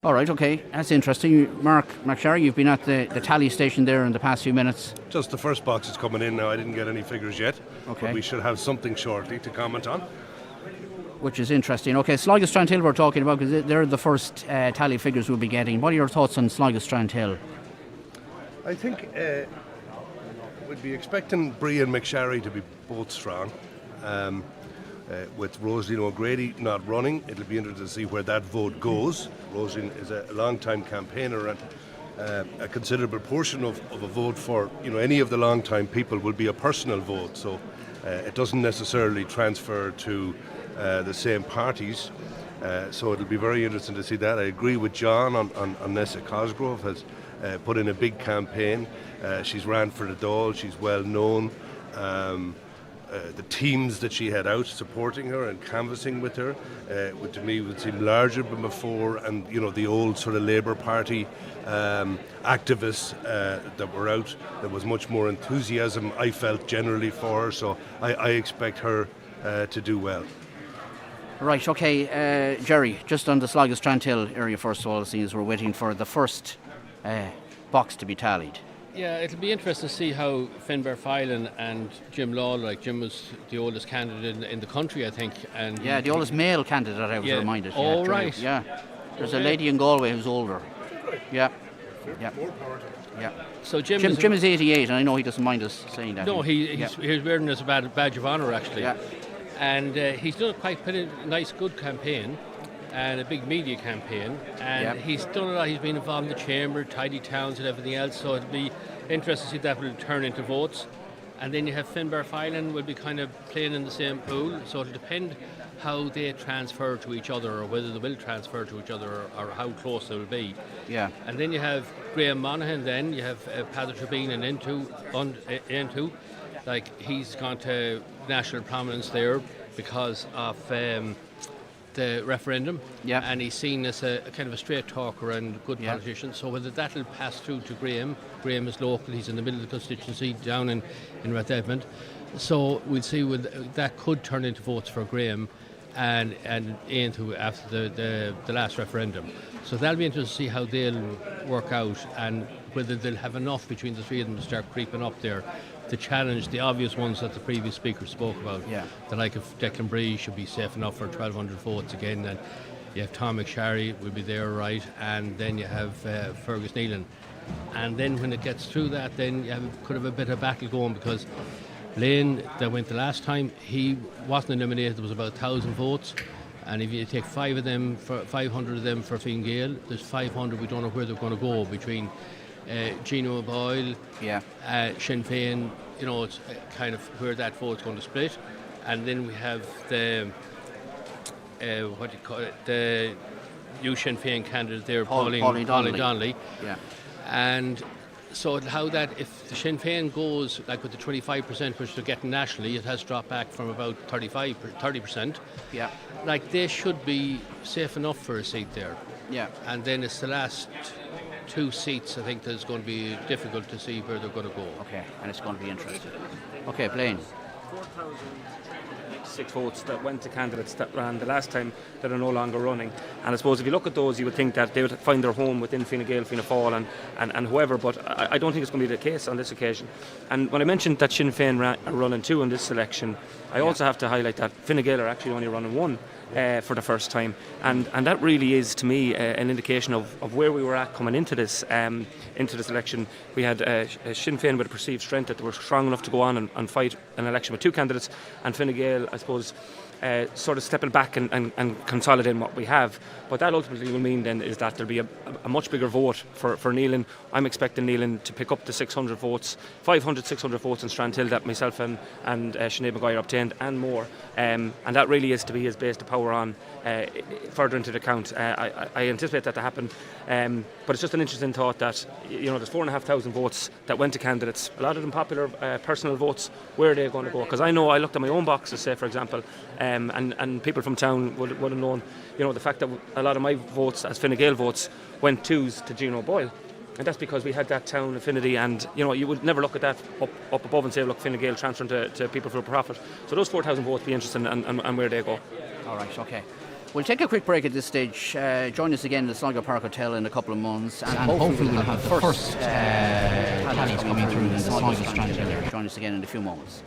All right, okay, that's interesting. Mark McSherry, you've been at the tally station there in the past few minutes. Just the first box is coming in now. I didn't get any figures yet, Okay. but we should have something shortly to comment on. Which is interesting. Okay, Sligo Strandhill we're talking about because they're the first tally figures we'll be getting. What are your thoughts on Sligo Strandhill? I think we'd be expecting Bree and McSherry to be both strong. With Rosaline O'Grady not running, it'll be interesting to see where that vote goes. Rosaline is a long-time campaigner, and a considerable portion of a vote for any of the long-time people will be a personal vote. So it doesn't necessarily transfer to the same parties. So it'll be very interesting to see that. I agree with John on Nessa Cosgrove has put in a big campaign. She's ran for the Dáil. She's well known. The teams that she had out supporting her and canvassing with her, to me, would seem larger than before. And the old sort of Labour Party activists that were out, there was much more enthusiasm, I felt, generally for her. So I expect her to do well. Right, okay, Jerry, just on the Sligo Strandhill area, first of all, seeing as we're waiting for the first box to be tallied. Yeah, it'll be interesting to see how Finbar Filan and Jim Law, like Jim was the oldest candidate in the country, I think. And yeah, the oldest male candidate, I was reminded. Oh, yeah, right. Yeah, there's a lady in Galway who's older. Yeah. Yeah. Yeah. So Jim is 88, and I know he doesn't mind us saying that. No, he's wearing this badge of honour, actually. Yeah. And he's done quite a nice, good campaign, and a big media campaign, and he's done a lot. He's been involved in the chamber, tidy towns and everything else, so it'll be interesting to see if that will turn into votes. And then you have Finbar Filan will be kind of playing in the same pool, so it'll depend how they transfer to each other, or whether they will transfer to each other, or how close they will be. Yeah. And then you have Graham Monaghan, then you have Paddy Trevine and Into. Like, he's gone to national prominence there because of the referendum, and he's seen as a kind of a straight talker and good politician. So whether that'll pass through to Graham is local, he's in the middle of the constituency down in Rathedmond. So we'll see that could turn into votes for Graham and into after the last referendum. So that'll be interesting to see how they'll work out, and whether they'll have enough between the three of them to start creeping up there to challenge the obvious ones that the previous speaker spoke about. Yeah. The like of Declan Bree should be safe enough for 1,200 votes again, and you have Tom McSherry will be there, right, and then you have Fergus Nealon. And then when it gets through that, then you could have a bit of battle going, because Lane, that went the last time, he wasn't eliminated. There was about 1,000 votes, and if you take 500 of them for Fine Gael, there's 500 we don't know where they're going to go between Gino Boyle, Sinn Féin. It's kind of where that vote's going to split. And then we have the the new Sinn Féin candidate there, Pauline Donnelly. Yeah. And so how that, if the Sinn Féin goes like with the 25% which they're getting nationally, it has dropped back from about 30%. Yeah. Like, they should be safe enough for a seat there. Yeah. And then it's the last 2 seats, I think, that's going to be difficult to see where they're going to go. Okay, and it's going to be interesting. Okay, Blaine. 4,096 votes that went to candidates that ran the last time that are no longer running. And I suppose if you look at those, you would think that they would find their home within Fine Gael, Fianna Fáil and whoever, but I don't think it's going to be the case on this occasion. And when I mentioned that Sinn Féin are running 2 in this selection, I also have to highlight that Fine Gael are actually only running 1. For the first time, and that really is, to me, an indication of where we were at coming into this election. We had Sinn Féin with a perceived strength that they were strong enough to go on and fight an election with 2 candidates, and Fine Gael, I suppose, sort of stepping back and consolidating what we have. But that ultimately will mean then is that there'll be a much bigger vote for Nealon. I'm expecting Nealon to pick up the 600 votes, 500, 600 votes in Strandhill that myself and Sinead Maguire obtained, and more. And that really is to be his base to power on further into the count. I anticipate that to happen. But it's just an interesting thought that there's 4,500 votes that went to candidates. A lot of them popular personal votes. Where are they going to go? Because I know I looked at my own boxes, say for example, and people from town would have known, the fact that a lot of my votes as Fine Gael votes went 2s to Gino Boyle. And that's because we had that town affinity, and you would never look at that up above and say, look, Fine Gael transferring to people for a profit. So those 4,000 votes be interesting, and where they go. All right, okay. We'll take a quick break at this stage. Join us again at the Sligo Park Hotel in a couple of months, and hopefully we'll have the first tallies coming through in the Sligo Strand Hill. Join us again in a few moments.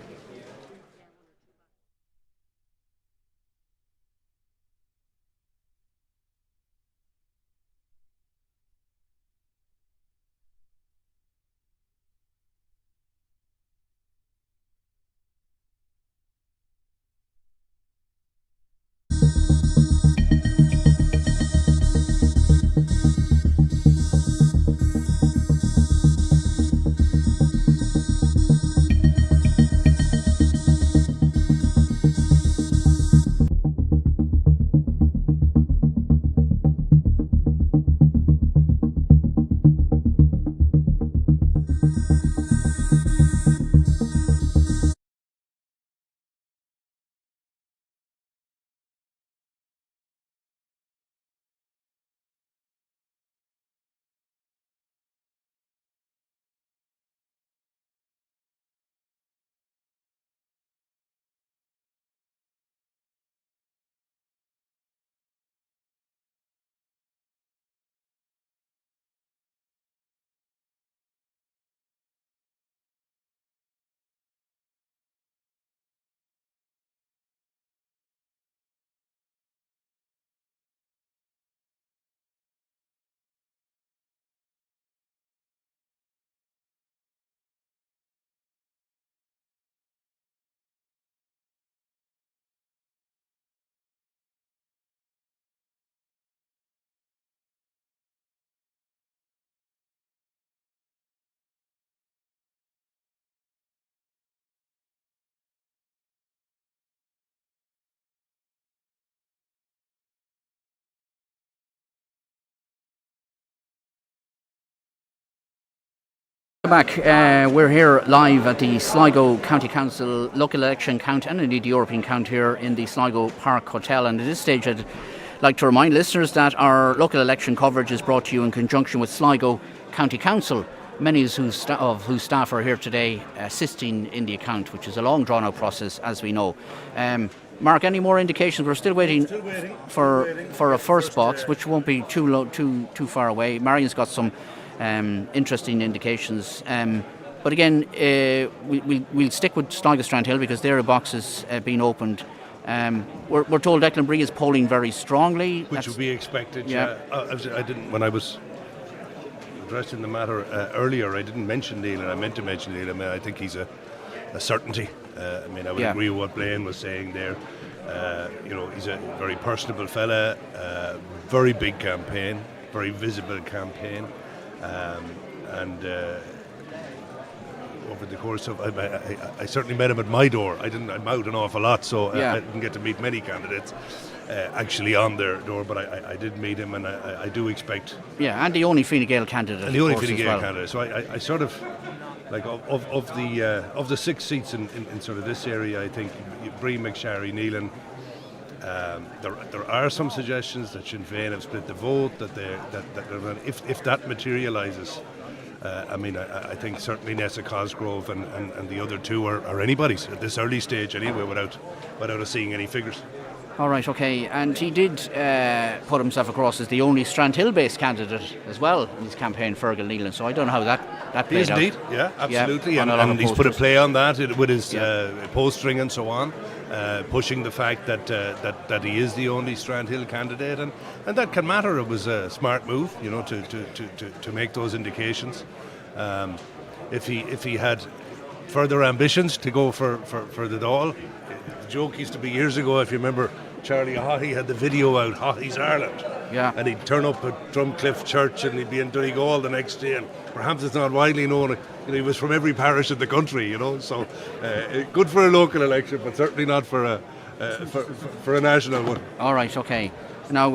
Back, we're here live at the Sligo County Council local election count and indeed the European count here in the Sligo Park Hotel, and at this stage I'd like to remind listeners that our local election coverage is brought to you in conjunction with Sligo County Council, many of whose staff are here today assisting in the account, which is a long drawn out process, as we know. Mark, any more indications? We're still waiting for a first box, which won't be too far away. Marion's got some interesting indications, but again we'll stick with Sligo Strand Hill because there are boxes being opened. We're told Declan Bree is polling very strongly, which would be expected. Yeah. I didn't, when I was addressing the matter earlier, I didn't mention Neil, and I meant to mention Neil. I mean, I think he's a certainty. I mean, I would agree with what Blaine was saying there. He's a very personable fella, very big campaign, very visible campaign. And over the course of, I certainly met him at my door. I'm out an awful lot, so I didn't get to meet many candidates actually on their door, but I did meet him, and I do expect. Yeah, and the only Fine Gael candidate. And the only Fine Gael candidate. So I sort of, like, of the 6 seats in sort of this area, I think Bree, McSharry, Neelan. There are some suggestions that Sinn Féin have split the vote. That if that materialises, I think certainly Nessa Cosgrove and the other two are anybody's at this early stage anyway, without us seeing any figures. All right, okay, and he did put himself across as the only Strand Hill-based candidate as well in his campaign, Fergal Neelan. So I don't know how that played out. Indeed, yeah, absolutely, and he's put a play on that with his postering and so on. Pushing the fact that he is the only Strand Hill candidate, and that can matter. It was a smart move, to make those indications. If he had further ambitions to go for the Dáil, the joke used to be years ago, if you remember, Charlie Haughey had the video out, Haughey's Ireland. Yeah. And he'd turn up at Drumcliff Church and he'd be in Donegal the next day, and perhaps it's not widely known, he was from every parish in the country, so good for a local election, but certainly not for a national one. All right, okay. Now,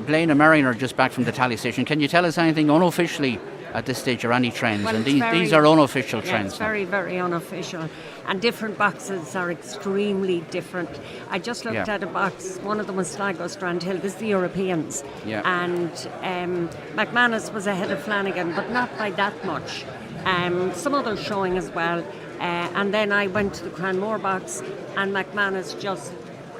Blaine and Marion are just back from the tally station. Can you tell us anything unofficially at this stage, or any trends? Well, and these are unofficial trends. It's very, very unofficial, and different boxes are extremely different. I just looked at a box, one of them was Sligo Strand Hill, this is the Europeans, and McManus was ahead of Flanagan, but not by that much. Some others showing as well, and then I went to the Cranmore box, and McManus just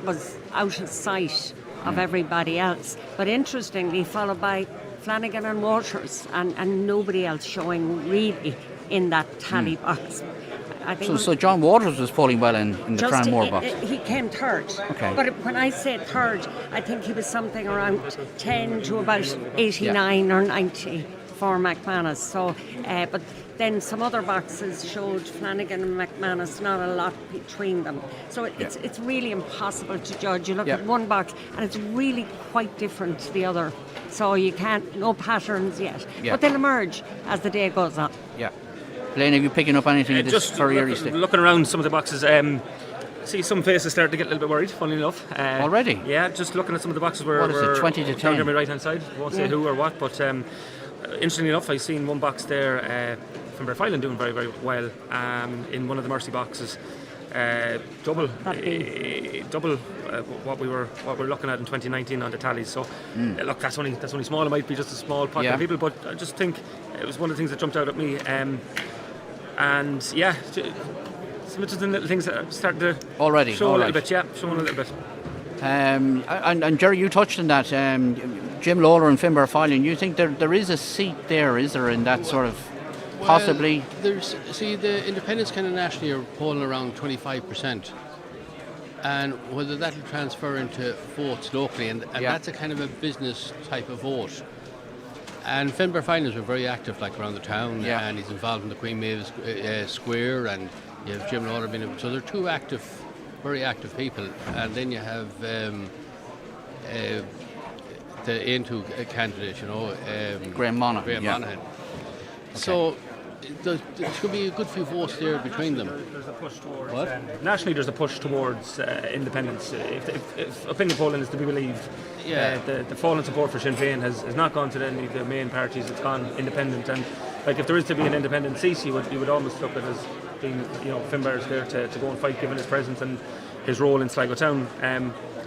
was out of sight of everybody else. But interestingly, followed by Flanagan and Waters, and nobody else showing really in that tally box. I think So John Waters was polling well in the Cranmore box. He came third. Okay. But when I say third, I think he was something around 10 to about 89 or 90 for McManus. So, but then some other boxes showed Flanagan and McManus, not a lot between them. So it's really impossible to judge. You look at one box and it's really quite different to the other. So you can't, no patterns yet. Yeah. But they'll emerge as the day goes on. Yeah. Blaine, are you picking up anything at this Just very early stage? looking around some of the boxes, see some faces starting to get a little bit worried, funnily enough. Already? Yeah, just looking at some of the boxes where What is it, 20 to 10? down my right hand side. Won't say who or what, but interestingly enough, I've seen one box there from Berfilen doing very, very well in one of the Mercy boxes. Double what we were looking at in 2019 on the tallies. So look, that's only small. It might be just a small pocket of people, but I just think it was one of the things that jumped out at me. And yeah, some interesting little things that are starting to show a little bit. Yeah, showing a little bit. And Jerry, you touched on that. Jim Lawler and Finbar Filing. You think there is a seat there? Is there in that sort of possibly? The independents kind of nationally are polling around 25%, and whether that will transfer into votes locally, and that's a kind of a business type of vote. And Finbar Finals were very active, like around the town, and he's involved in the Queen Maeve Square, and you have Jim Lawler being. So they're two very active people, and then you have the N2 candidate, Graham Monaghan. Monaghan. So there should be a good few votes there between them. There's a push towards nationally. There's a push towards independence. If opinion polling is to be believed, the fall in support for Sinn Féin has not gone to any of the main parties. It's gone independent, and like if there is to be an independent seat, you would almost look at it as being Finbar's there to go and fight, given his presence and his role in Sligo town.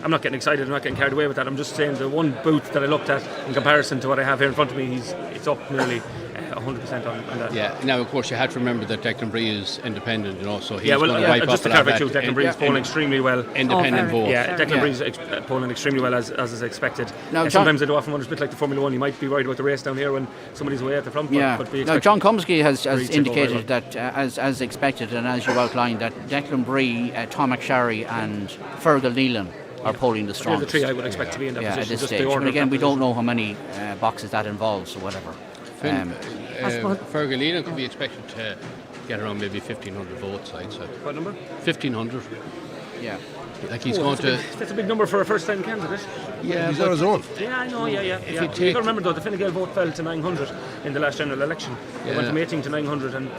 I'm not getting excited, I'm not getting carried away with that. I'm just saying the one booth that I looked at in comparison to what I have here in front of me, it's up nearly 100% on that. Yeah, now of course you had to remember that Declan Bree is independent, so he's going to wipe up just to clarify too, Declan Bree is polling extremely well. Independent vote. Yeah, Declan Bree is polling extremely well as is expected. Now, sometimes I do often wonder, it's a bit like the Formula 1, you might be worried about the race down here when somebody's way at the front. But now John Cumsky has indicated that as expected and as you outlined, that Declan Bree, Tom McSharry and Fergal Nealon are polling the strongest. They're the three I would expect to be in that position. At this just stage. But again, we don't know how many boxes that involves or whatever. Fergal Nealon could be expected to get around maybe 1,500 votes, I'd say. What number? 1,500. Yeah. Like he's going to. That's a big number for a first-time candidate. Yeah, he's on his own. Yeah, I know. Yeah. You got to remember though, the Fine Gael vote fell to 900 in the last general election. It went from 18 to 900, and.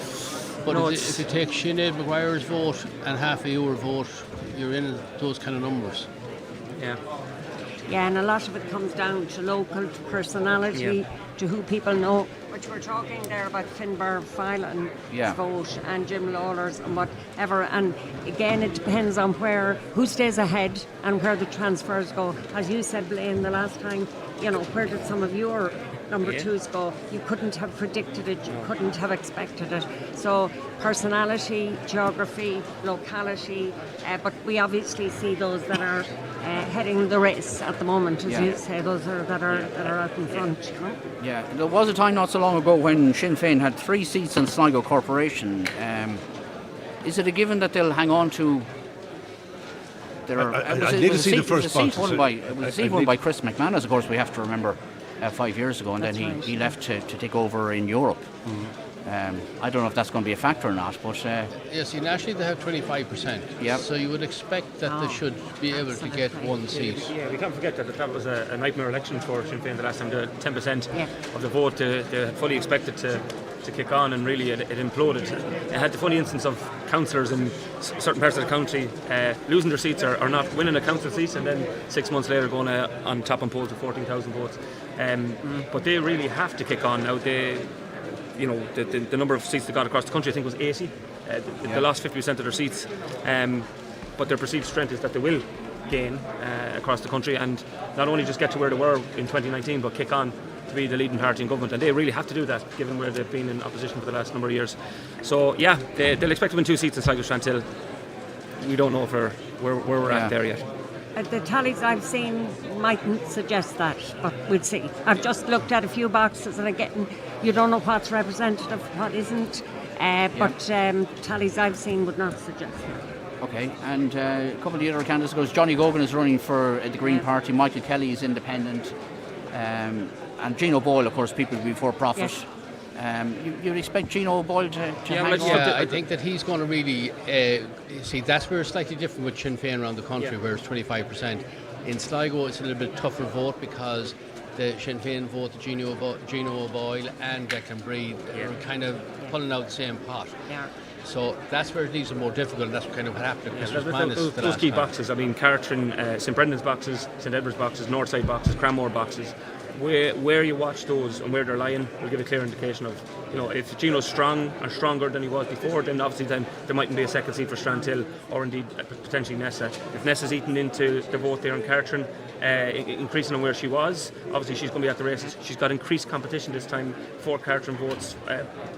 But if you take Sinead Maguire's vote and half of your vote, you're in those kind of numbers. Yeah. Yeah, and a lot of it comes down to local, to personality, to who people know. Which we're talking there about Finbar Filan's vote and Jim Lawler's and whatever. And again, it depends on who stays ahead and where the transfers go. As you said, Blaine, the last time, where did some of your number twos go? You couldn't have predicted it, you couldn't have expected it. So personality, geography, locality, but we obviously see those that are heading the race at the moment, as you say, those that are out in front. Yeah, there was a time not so long ago when Sinn Féin had 3 seats in Sligo Corporation. Is it a given that they'll hang on to I need to see the first box. It was a seat won by Chris McManus, of course, we have to remember, 5 years ago, and then he left to take over in Europe. I don't know if that's going to be a factor or not, but... yes, nationally they have 25%. Yep. So you would expect that they should be able to get one seat. Yeah, we can't forget that was a nightmare election for Sinn Féin the last time. The 10% of the vote they had fully expected to kick on, and really it imploded. It had the funny instance of councillors in certain parts of the country losing their seats or not winning a council seat, and then 6 months later going on top and polls with 14,000 votes. But they really have to kick on now. The number of seats they got across the country, I think, was 80. They lost 50% of their seats, but their perceived strength is that they will gain across the country, and not only just get to where they were in 2019, but kick on to be the leading party in government, and they really have to do that given where they've been in opposition for the last number of years. So they'll expect to win 2 seats in Sligo Shantil. We don't know where we're at there yet. The tallies I've seen mightn't suggest that, but we'll see. I've just looked at a few boxes and again, you don't know what's representative, what isn't, but tallies I've seen would not suggest that. Okay, and a couple of the other candidates goes Johnny Gogan is running for the Green Party, Michael Kelly is independent, and Gino Boyle, of course, People Before Profit. Yes. You'd expect Gino Boyle to hang on? Yeah, I think that he's going to really see. That's where it's slightly different with Sinn Féin around the country, where it's 25%. In Sligo, it's a little bit tougher vote because the Sinn Féin vote, the Gino Boyle and Declan Breed are kind of pulling out the same pot. Yeah. So that's where things are more difficult, and that's kind of what happened at Christmas Madness. Those key boxes, I mean, Cartron, St Brendan's boxes, St Edward's boxes, Northside boxes, Cranmore boxes, where you watch those and where they're lying will give a clear indication of, if Gino's strong and stronger than he was before, then obviously then there mightn't be a second seat for Strandhill or indeed potentially Nessa. If Nessa's eaten into the vote there in Cartron, increasing on where she was, obviously she's going to be at the races. She's got increased competition this time for Cartron votes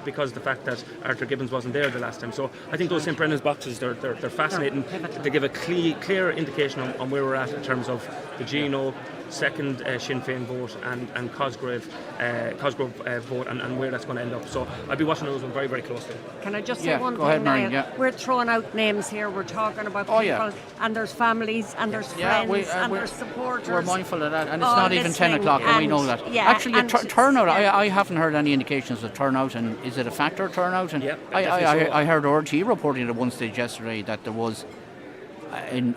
because of the fact that Arthur Gibbons wasn't there the last time. So I think those St Brennan's boxes, they're fascinating. They give a clear indication on where we're at in terms of the Gino second Sinn Féin vote and Cosgrove vote and where that's going to end up. So I'll be watching those one very, very closely. Can I just say one go thing, ahead, Niall? Marion, We're throwing out names here. We're talking about people, and there's families, and there's friends, and there's supporters. We're mindful of that, and it's not even 10 o'clock, and we know that. Yeah, actually, turnout, I haven't heard any indications of turnout, and is it a factor, turnout? And I heard RT reporting at one stage yesterday that there was,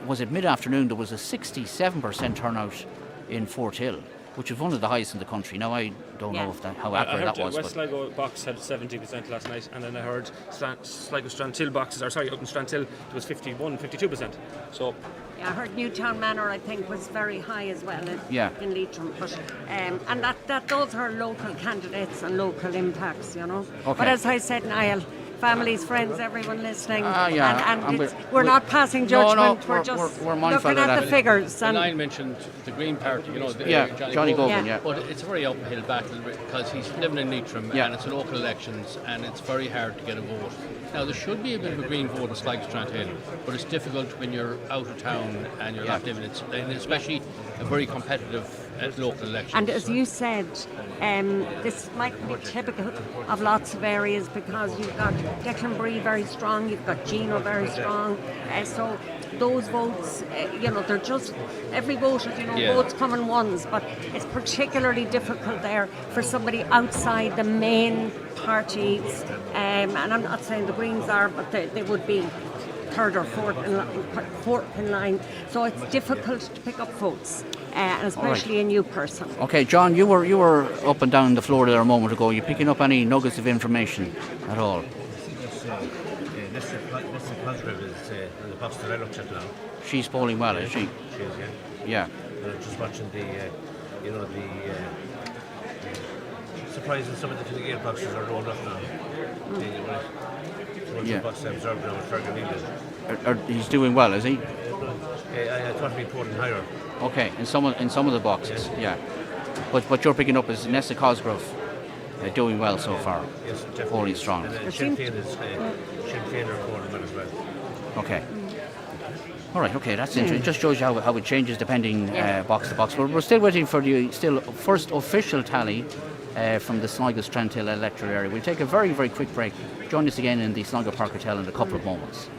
was it mid-afternoon, there was a 67% turnout in Fort Hill, which is one of the highest in the country. Now, I don't know how accurate that was. West Sligo box had 70% last night, and then I heard Sligo Strandhill boxes, out in Strandhill, it was 52%. So. Yeah, I heard Newtown Manor, I think, was very high as well in Leitrim. But, and that those are local candidates and local impacts, Okay. But as I said, Niall, families, friends, everyone listening. We're not passing judgment. We're just looking at the figures. And Niall mentioned the Green Party, Johnny Gogan, But it's a very uphill battle because he's living in Leitrim and it's local elections and it's very hard to get a vote. Now, there should be a bit of a green vote in Sligo Strandhill, but it's difficult when you're out of town and you're not living it, and especially a very competitive local election. And as you said, this might be typical of lots of areas because you've got Declan Breed very strong, you've got Gino very strong, so those votes, they're just, every voter, votes come in ones, but it's particularly difficult there for somebody outside the main parties, and I'm not saying the Greens are, but they would be third or fourth in line, so it's difficult to pick up votes. And especially a new person. Okay, John, you were up and down the floor there a moment ago. Are you picking up any nuggets of information at all? Mr. Cosgrove is in the box that I looked at now. She's polling well, is she? She is, yeah. Just watching the surprising some of the Fine Gael boxes are rolled up now. The box I observed now with Fergal England. He's doing well, is he? I thought he'd be polling higher. Okay, in some of the boxes, But you're picking up as Nessa Cosgrove doing well so far. Yes, definitely. Polling strong. And Sinn Féin are polling well as well. Okay. All right. Okay, that's interesting. It just shows you how it changes depending box to box. But we're still waiting for the first official tally from the Sligo Strandhill electoral area. We'll take a very, very quick break. Join us again in the Sligo Park Hotel in a couple of moments.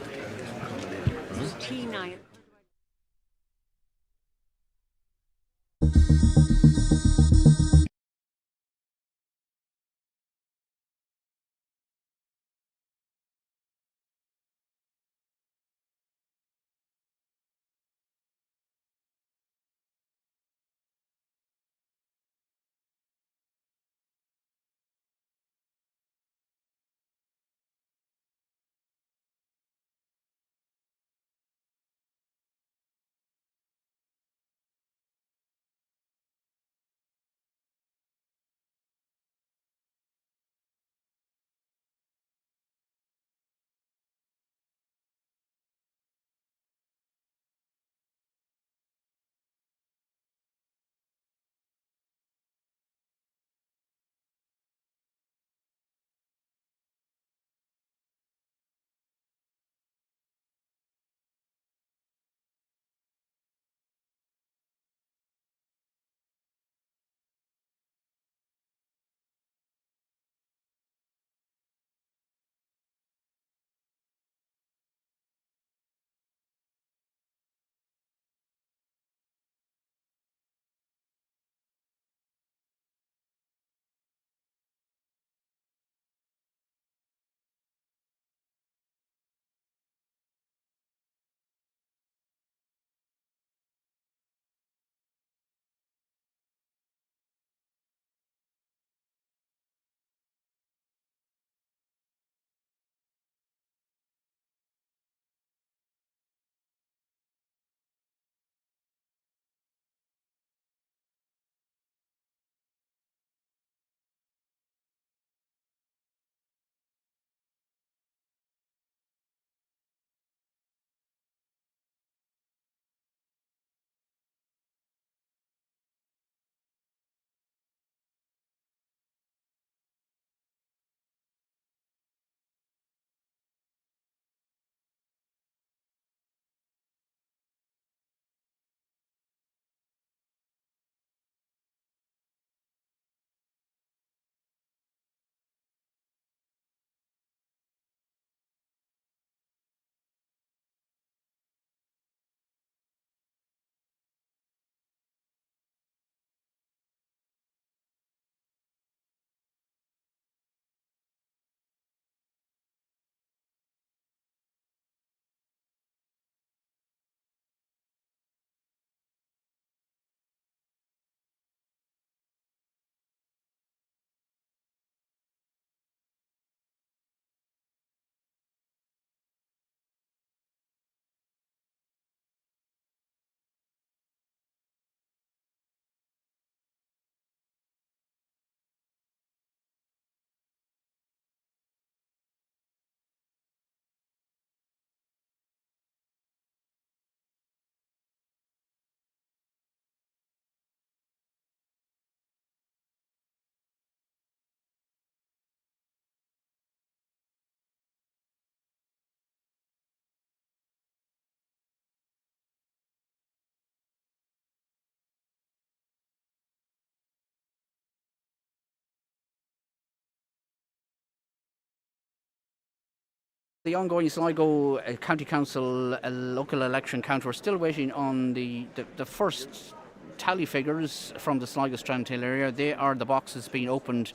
The ongoing Sligo County Council local election count, we're still waiting on the first tally figures from the Sligo Strandhill area. They are the boxes being opened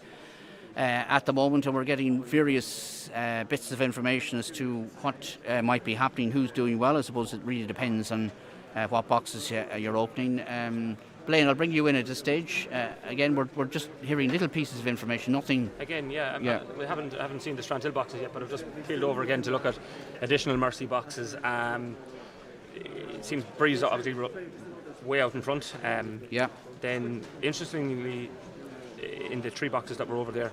at the moment, and we're getting various bits of information as to what might be happening, who's doing well. I suppose it really depends on what boxes you're opening. Blaine, I'll bring you in at this stage. Again, we're just hearing little pieces of information, nothing. Again, we haven't seen the Strandhill boxes yet, but I've just peeled over again to look at additional Mercy boxes. It seems Breeze obviously way out in front. Then, interestingly, in the 3 boxes that were over there,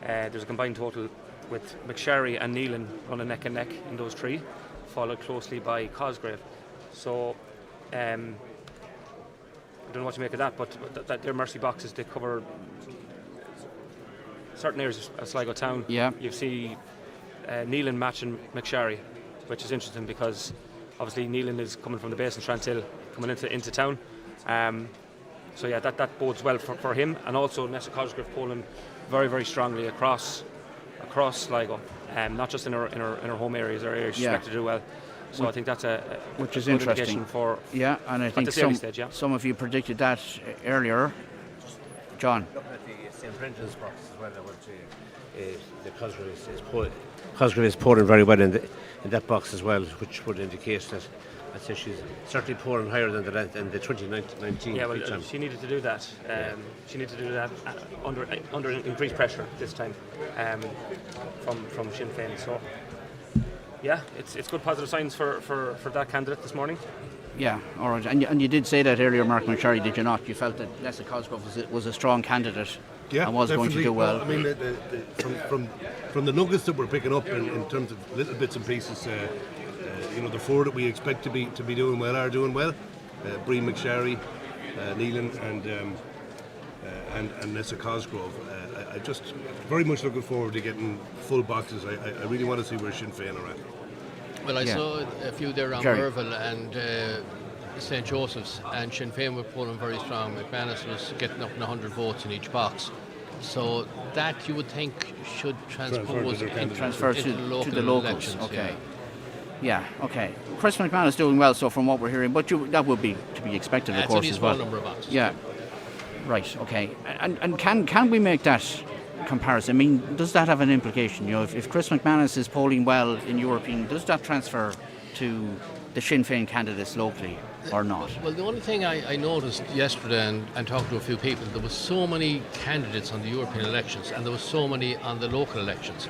there's a combined total with McSherry and Neelan running neck and neck in those 3, followed closely by Cosgrave. So, I don't know what to make of that, but their Mercy boxes, they cover certain areas of Sligo town. Yeah. You see Neelan matching McSherry, which is interesting because obviously Neelan is coming from the base in Strandhill, coming into town. So yeah, that bodes well for him, and also Nessa Cosgrave polling very, very strongly across Sligo, not just in her home areas, her areas she's expected to do well. So I think that's which is good interesting for and I think some of you predicted that earlier. John. Looking at the St. Brendan's box as well, I would say the Cosgrave is pouring very well in that box as well, which would indicate that I'd say she's certainly pouring higher than the 2019. Yeah, well, she needed to do that. She needed to do that under increased pressure this time from Sinn Féin. So. Yeah, it's good positive signs for that candidate this morning. Yeah, all right. And you did say that earlier, Mark McSherry, did you not? You felt that Nessa Cosgrove was a strong candidate and was going to do well. I mean, from the nuggets that we're picking up in terms of little bits and pieces, the 4 that we expect to be doing well are doing well. Bree McSherry, Neelan, and Nessa Cosgrove. I just very much looking forward to getting full boxes. I really want to see where Sinn Féin are at. Well, I saw a few there on Merville and St. Joseph's, and Sinn Féin were polling very strong. McManus was getting up in 100 votes in each box. So that you would think should transpose transfer to the locals. Elections, okay. Yeah, okay. Chris McMahon is doing well, so from what we're hearing, but that would be to be expected, of course, as well. It's only a small number of boxes. Yeah. Right, okay. And can we make that comparison? I mean, does that have an implication? If Chris McManus is polling well in European, does that transfer to the Sinn Féin candidates locally or not? Well, the only thing I noticed yesterday and talked to a few people, there was so many candidates on the European elections and there was so many on the local elections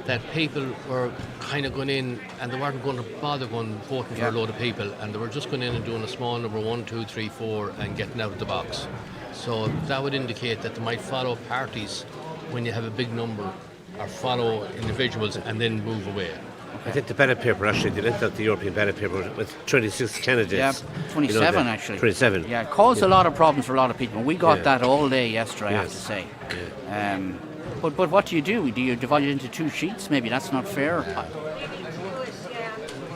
that people were kind of going in and they weren't going to bother voting for a load of people, and they were just going in and doing a small number 1, 2, 3, 4 and getting out of the box. So that would indicate that they might follow parties when you have a big number, or follow individuals and then move away. I think the ballot paper actually, they lent out the European ballot paper with 26 candidates. Yeah, 27 actually. 27. Yeah, it caused a lot of problems for a lot of people. We got that all day yesterday, I have to say. Yeah. But what do? Do you divide it into 2 sheets? Maybe that's not fair.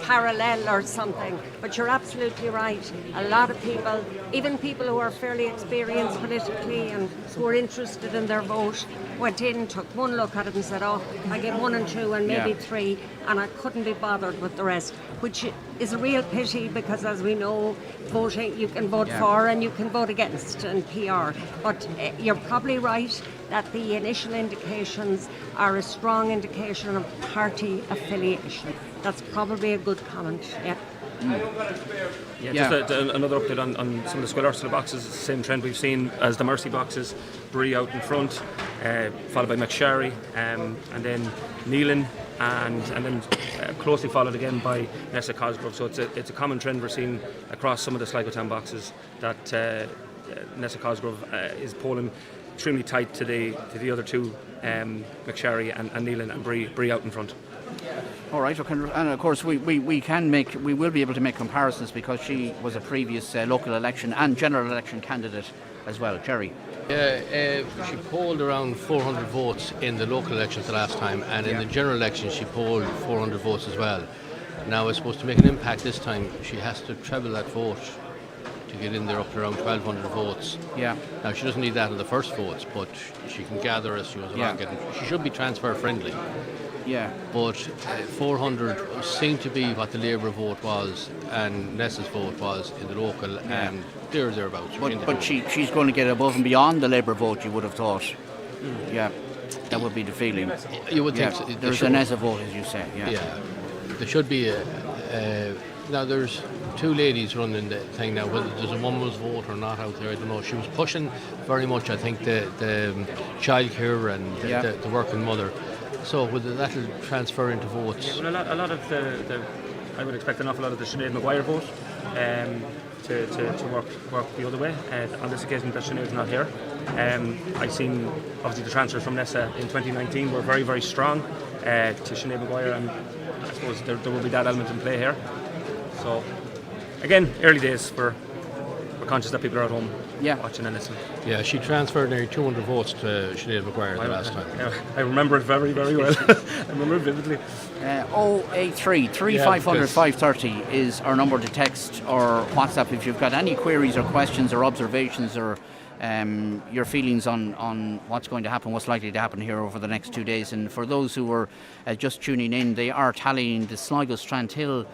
Parallel or something, but you're absolutely right. A lot of people, even people who are fairly experienced politically and who are interested in their vote, went in, took one look at it and said, oh, I get 1 and 2 and maybe 3, and I couldn't be bothered with the rest, which is a real pity because, as we know, voting, you can vote for and you can vote against in PR. But you're probably right that the initial indications are a strong indication of party affiliation. That's probably a good comment, Just another update on some of the Square Ursula boxes. It's the same trend we've seen as the Mercy boxes. Bree out in front, followed by McSherry, and then Neelan, and then closely followed again by Nessa Cosgrove. So it's a common trend we're seeing across some of the Sligo Town boxes that Nessa Cosgrove is polling extremely tight to the other 2, McSherry and Neelan, and Bree out in front. All right, okay. And of course we will be able to make comparisons because she was a previous local election and general election candidate as well. Jerry. She polled around 400 votes in the local elections the last time, and in the general election she polled 400 votes as well. Now, I suppose to make an impact this time, she has to treble that vote to get in there up to around 1,200 votes. Yeah. Now, she doesn't need that in the first votes, but she can gather as she goes along. She should be transfer friendly. Yeah. But 400 seemed to be what the Labour vote was and Nessa's vote was in the local, and thereabouts. But she's going to get above and beyond the Labour vote, you would have thought. Yeah, that would be the feeling. You would think there's a Nessa vote, as you say. Yeah. There should be now there's two ladies running the thing now. Whether there's a woman's vote or not out there, I don't know. She was pushing very much, I think, the childcare and the working mother. So whether that'll transfer into votes. Yeah, well, a lot of the I would expect an awful lot of the Sinead Maguire vote to work the other way. On this occasion, that Sinead's not here. I've seen obviously the transfers from Nessa in 2019 were very, very strong to Sinead Maguire, and I suppose there will be that element in play here. So again, early days. We're conscious that people are at home watching and listening. Yeah, she transferred nearly 200 votes to Sinead Maguire the last time. I remember it very, very well. I remember it vividly. 083 3500 530 is our number to text or WhatsApp if you've got any queries or questions or observations or your feelings on what's going to happen, what's likely to happen here over the next 2 days. And for those who were just tuning in, they are tallying the Sligo Strandhill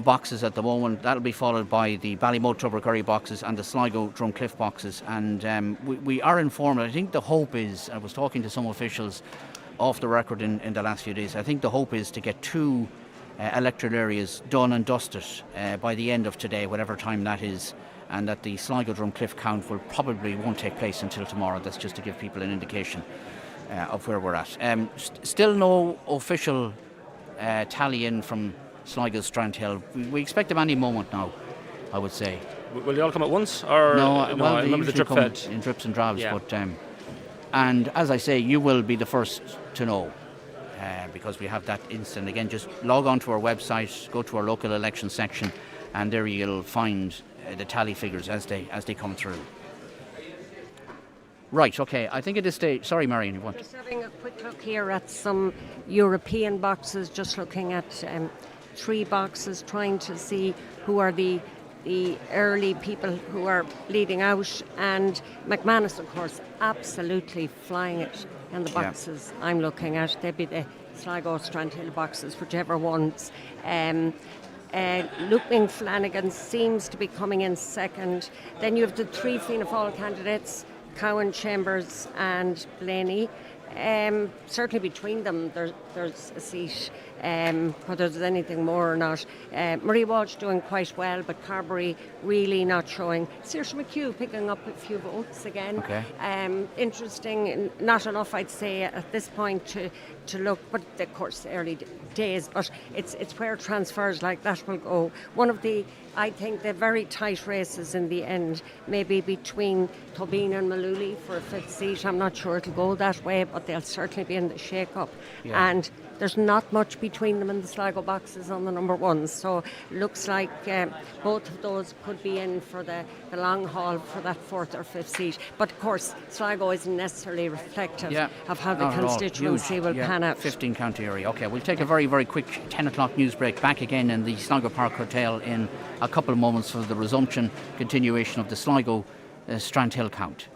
boxes at the moment. That'll be followed by the Ballymote Tubbercurry boxes and the Sligo Drumcliff boxes. And we are informed. I think the hope is, I was talking to some officials off the record in the last few days, I think the hope is to get 2 electoral areas done and dusted by the end of today, whatever time that is, and that the Sligo Drumcliff count won't take place until tomorrow. That's just to give people an indication of where we're at. Still no official tally in from Sligo Strandhill. We expect them any moment now, I would say. Will they all come at once? Or no, well, I they remember the usually drip come fed in drips and drabs. Yeah. But and as I say, you will be the first to know because we have that instant. Again, just log on to our website, go to our local election section, and there you'll find the tally figures as they come through. Right, okay, I think at this stage... Sorry, Marion, you want... Just having a quick look here at some European boxes, just looking at 3 boxes, trying to see who are the early people who are leading out. And McManus, of course, absolutely flying it in the boxes I'm looking at. They'd be the Sligo Strandhill boxes, whichever ones. Luke Flanagan seems to be coming in second. Then you have the 3 Fianna Fáil candidates, Cowan, Chambers and Blaney. Certainly between them there's a seat, whether there's anything more or not. Marie Walsh doing quite well, but Carberry really not showing. Saoirse McHugh picking up a few votes again. Okay. Interesting, not enough I'd say at this point to look, but of course early days, but it's where transfers like that will go. One of the, I think, the very tight races in the end, maybe between Tobin and Malooly for a 5th seat. I'm not sure it'll go that way, but they'll certainly be in the shake-up. Yeah. And there's not much between them in the Sligo boxes on the number 1s, so looks like both of those could be in for the long haul for that 4th or 5th seat. But of course, Sligo isn't necessarily reflective of how the constituency will pan out. 15 county area. Okay, we'll take a very, very quick 10 o'clock news break. Back again in the Sligo Park Hotel in a couple of moments for the continuation of the Sligo Strandhill count.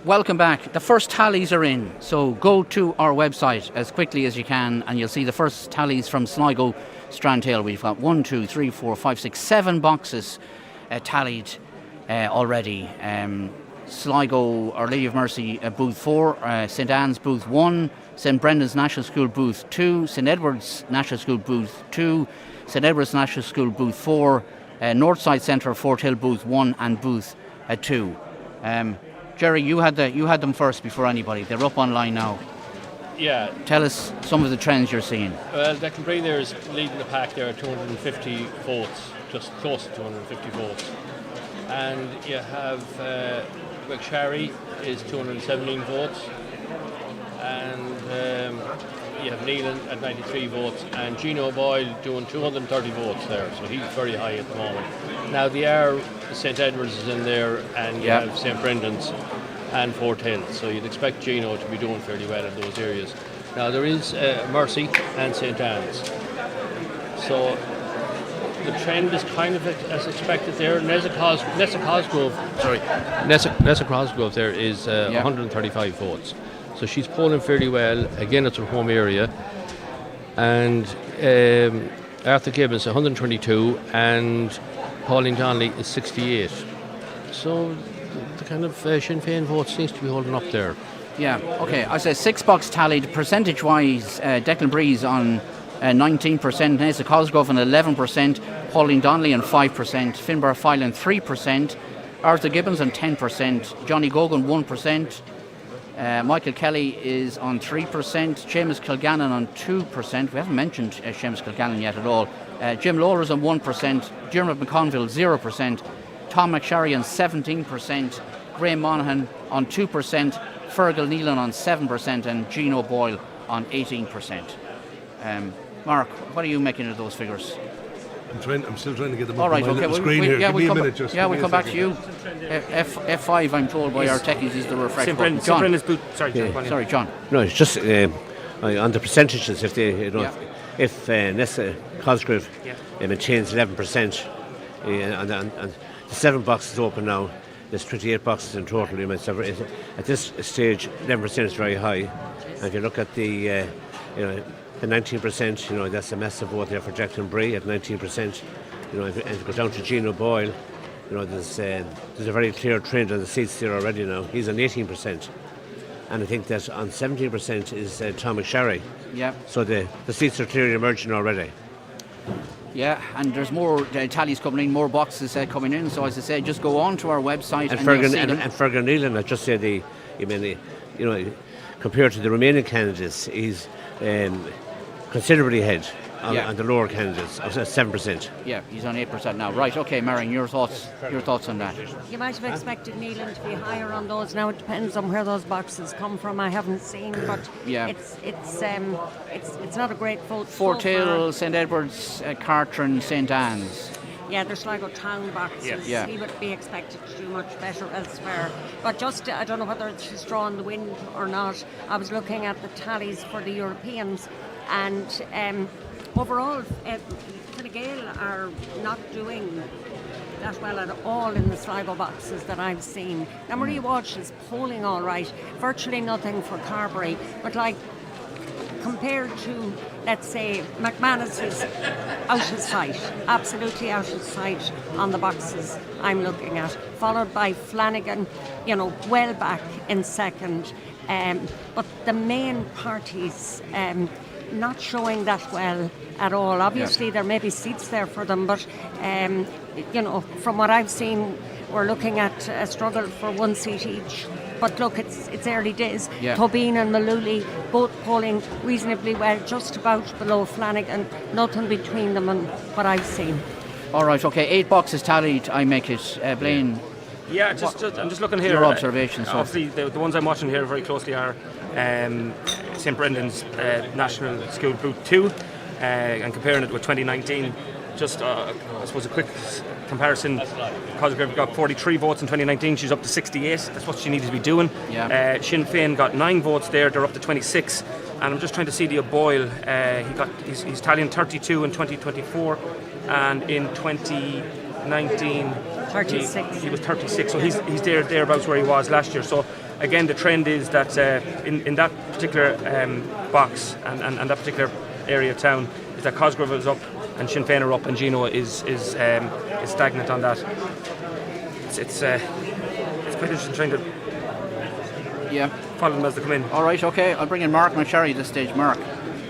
welcome back. The first tallies are in, so go to our website as quickly as you can and you'll see the first tallies from Sligo Strandhill. We've got 1, 2, 3, 4, 5, 6, 7 boxes tallied already. Sligo Our Lady of Mercy booth 4, St Anne's booth 1, St Brendan's National School booth 2, St Edward's National School booth 2, St Edward's National School booth 4, Northside Centre Fort Hill booth 1 and booth 2. Jerry, you had them first before anybody. They're up online now. Yeah. Tell us some of the trends you're seeing. Well, Declan Breen there is leading the pack there at 250 votes, just close to 250 votes. And you have McSharry is 217 votes. And you have Neelan at 93 votes. And Gino Boyle doing 230 votes there. So he's very high at the moment. Now, St Edward's is in there, and you have St Brendan's and Fort Hill. So you'd expect Gino to be doing fairly well in those areas. Now, there is Mercy and St Anne's. So the trend is kind of as expected there. Nessa Cosgrove there is 135 votes. So she's polling fairly well. Again, it's her home area. And Arthur Gibbons 122 and Pauline Donnelly is 68. So the kind of Sinn Féin vote seems to be holding up there. Yeah, okay. I say 6 box tallied. Percentage-wise, Declan Breeze on 19%, Nessa Cosgrove on 11%, Pauline Donnelly on 5%, Finbar Filan 3%, Arthur Gibbons on 10%, Johnny Gogan 1%, Michael Kelly is on 3%, Seamus Kilgannon on 2%. We haven't mentioned Seamus Kilgannon yet at all. Jim Lawler's on 1%, Dermot McConville 0%, Tom McSharry on 17%, Graham Monaghan on 2%, Fergal Neelan on 7%, and Gino Boyle on 18%. Mark, what are you making of those figures? I'm still trying to get them all up right, on my okay. little screen here. Give me a minute, just. Yeah, we'll come back to you. F5, I'm told by our techies, is the refresh button. John. Sorry, John. No, it's just on the percentages. If Nessa Cosgrove maintains 11%, and the 7 boxes open now, there's 28 boxes in total. At this stage, 11% is very high. And if you look at the 19%, that's a massive vote there for Declan Bray at 19%. And if you go down to Gino Boyle, there's a very clear trend on the seats there already now. He's on 18%. And I think that on 17% is Tom McSharry. Yeah. So the seats are clearly emerging already. Yeah, and there's more tallies coming in, more boxes coming in. So as I say, just go on to our website and you'll see them. And Fergal Neelan, I just say compared to the remaining candidates, he's considerably ahead on the lower candidates, 7%. Yeah, he's on 8% now. Right, okay, Marion, your thoughts on that? You might have expected Neelan to be higher on those. Now it depends on where those boxes come from. I haven't seen, but it's not a great vote. Fort Hill, St Edward's, Cartron, St Anne's. Yeah, there's Sligo town boxes. Yeah. He would be expected to do much better elsewhere. But just, I don't know whether it's just drawing the wind or not. I was looking at the tallies for the Europeans, and overall, Fine Gael are not doing that well at all in the Sligo boxes that I've seen. Now, Marie Walsh is polling all right, virtually nothing for Carberry, but compared to, let's say, McManus is out of sight, absolutely out of sight on the boxes I'm looking at, followed by Flanagan, well back in second. But the main parties not showing that well at all. Obviously, there may be seats there for them, but, from what I've seen, we're looking at a struggle for 1 seat each. But look, it's early days. Yeah. Tobin and Malooly both polling reasonably well, just about below Flanagan. Nothing between them and what I've seen. All right, okay, 8 boxes tallied, I make it. Blaine? Yeah, I'm just looking here. Your observations. Obviously, the ones I'm watching here very closely are St Brendan's National School Booth 2 and comparing it with 2019. Just, I suppose, a quick comparison. Cosgrove got 43 votes in 2019. She's up to 68. That's what she needed to be doing. Yeah. Sinn Féin got 9 votes there. They're up to 26. And I'm just trying to see the O'Boyle. He's tallying 32 in 2024, and in 2019 36. he was 36. So he's thereabouts where he was last year. So again, the trend is that in that particular box and that particular area of town, is that Cosgrove is up and Sinn Féin are up, and Gino is stagnant on that. It's quite interesting trying to follow them as they come in. All right, okay. I'll bring in Mark McSherry at this stage. Mark,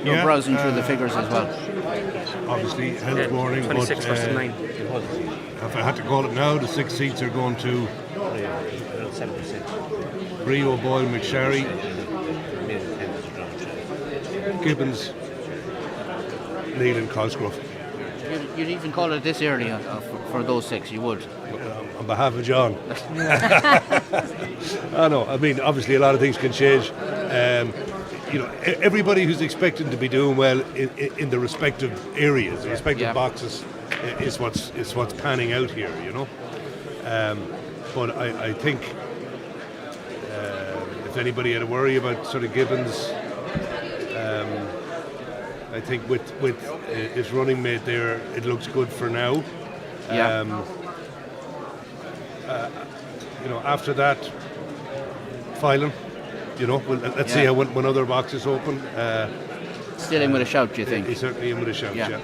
you're browsing through the figures as well. Obviously, health warning. 26 versus 9. If I had to call it now, the 6 seats are going to 7%. Brie, O'Boyle, McSherry, Gibbons, Neil and Cosgrove. You'd even call it this early for those 6, you would. On behalf of John. I know. I mean, obviously, a lot of things can change. Everybody who's expecting to be doing well in the respective areas, the respective boxes, is what's panning out here. But I think if anybody had a worry about sort of Gibbons, I think with his running mate there, it looks good for now. After that, Phelan, let's see how when other boxes open. Still in with a shout, do you think? He's certainly in with a shout, yeah.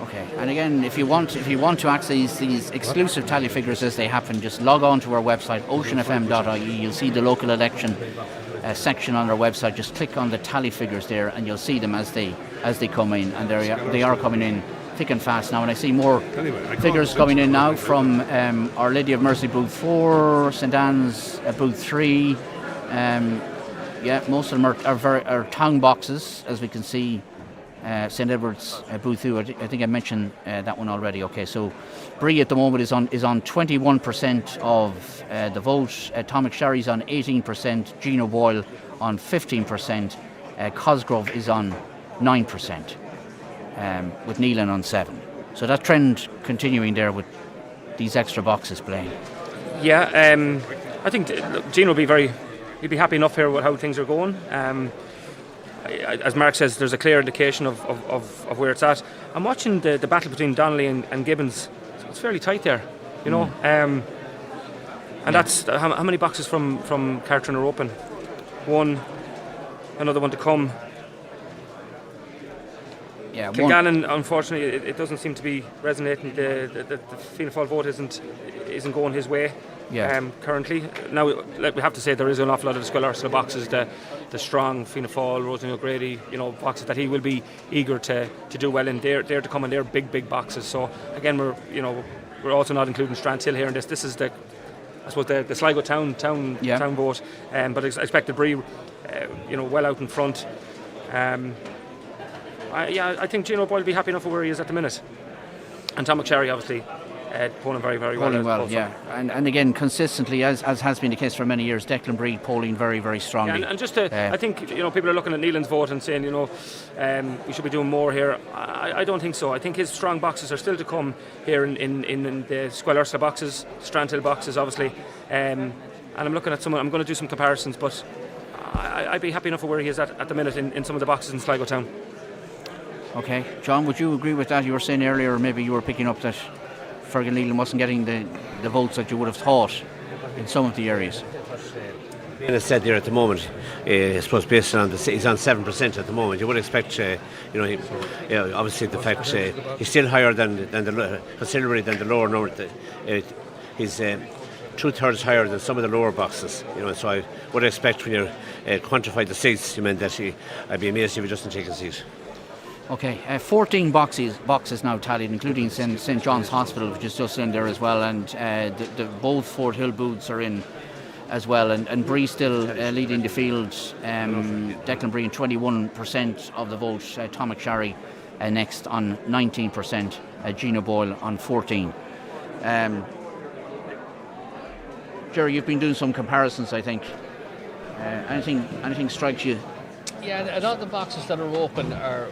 Okay, and again, if you want to access these exclusive tally figures as they happen, just log on to our website, oceanfm.ie. You'll see the local election section on our website. Just click on the tally figures there, and you'll see them as they come in, and they are coming in thick and fast now. And I see more figures coming in now from Our Lady of Mercy booth 4, St Anne's booth 3. Most of them are town boxes, as we can see. St Edward's booth 2. I think I mentioned that one already. Okay, so Brie at the moment is on 21% of the vote. Tom McSherry's on 18%. Gino Boyle on 15%. Cosgrove is on 9%, with Neelan on 7%. So that trend continuing there with these extra boxes playing. Yeah, I think Gino will he'd be happy enough here with how things are going. As Mark says, there's a clear indication of where it's at. I'm watching the battle between Donnelly and Gibbons. It's fairly tight there, and that's how many boxes from Cartron are open. One, another one to come. Yeah, Kilgannon, unfortunately, it doesn't seem to be resonating. The Fianna Fáil vote isn't going his way. Currently. Now, we have to say there is an awful lot of the Scoil Ursula boxes, the strong Fianna Fáil, Rosemary O'Grady, boxes that he will be eager to do well in. They're to come in. They're big boxes. So again, we're also not including Strandhill here in this. This is the Sligo town vote. But I expect the Brie, well out in front. I think Gino Boyle will be happy enough with where he is at the minute. And Tom McSherry, obviously, polling very, very well. Polling well, yeah. And again, consistently, as has been the case for many years, Declan Brie polling very, very strongly. And just I think, people are looking at Neelan's vote and saying, we should be doing more here. I don't think so. I think his strong boxes are still to come here in the Scoil Ursula boxes, Strandhill boxes, obviously. And I'm looking at I'm going to do some comparisons, but I'd be happy enough with where he is at the minute in some of the boxes in Sligo town. Okay, John, would you agree with that? You were saying earlier, or maybe you were picking up that Fergal Neelan wasn't getting the votes that you would have thought in some of the areas. As said there at the moment, I suppose based on he's on 7% at the moment. You would expect, obviously the fact he's still higher considerably than the lower number. He's 2/3 higher than some of the lower boxes. So I would expect when you quantify the seats, you meant that I'd be amazed if he doesn't take a seat. Okay, 14 boxes now tallied, including St John's Hospital, which is just in there as well, and both Fort Hill booths are in as well, and Brie still leading the field. Declan Brie 21% of the vote. Tom McSherry next on 19%. Gino Boyle on 14%. Jerry, you've been doing some comparisons, I think. Anything strikes you? Yeah, a lot of the boxes that are open now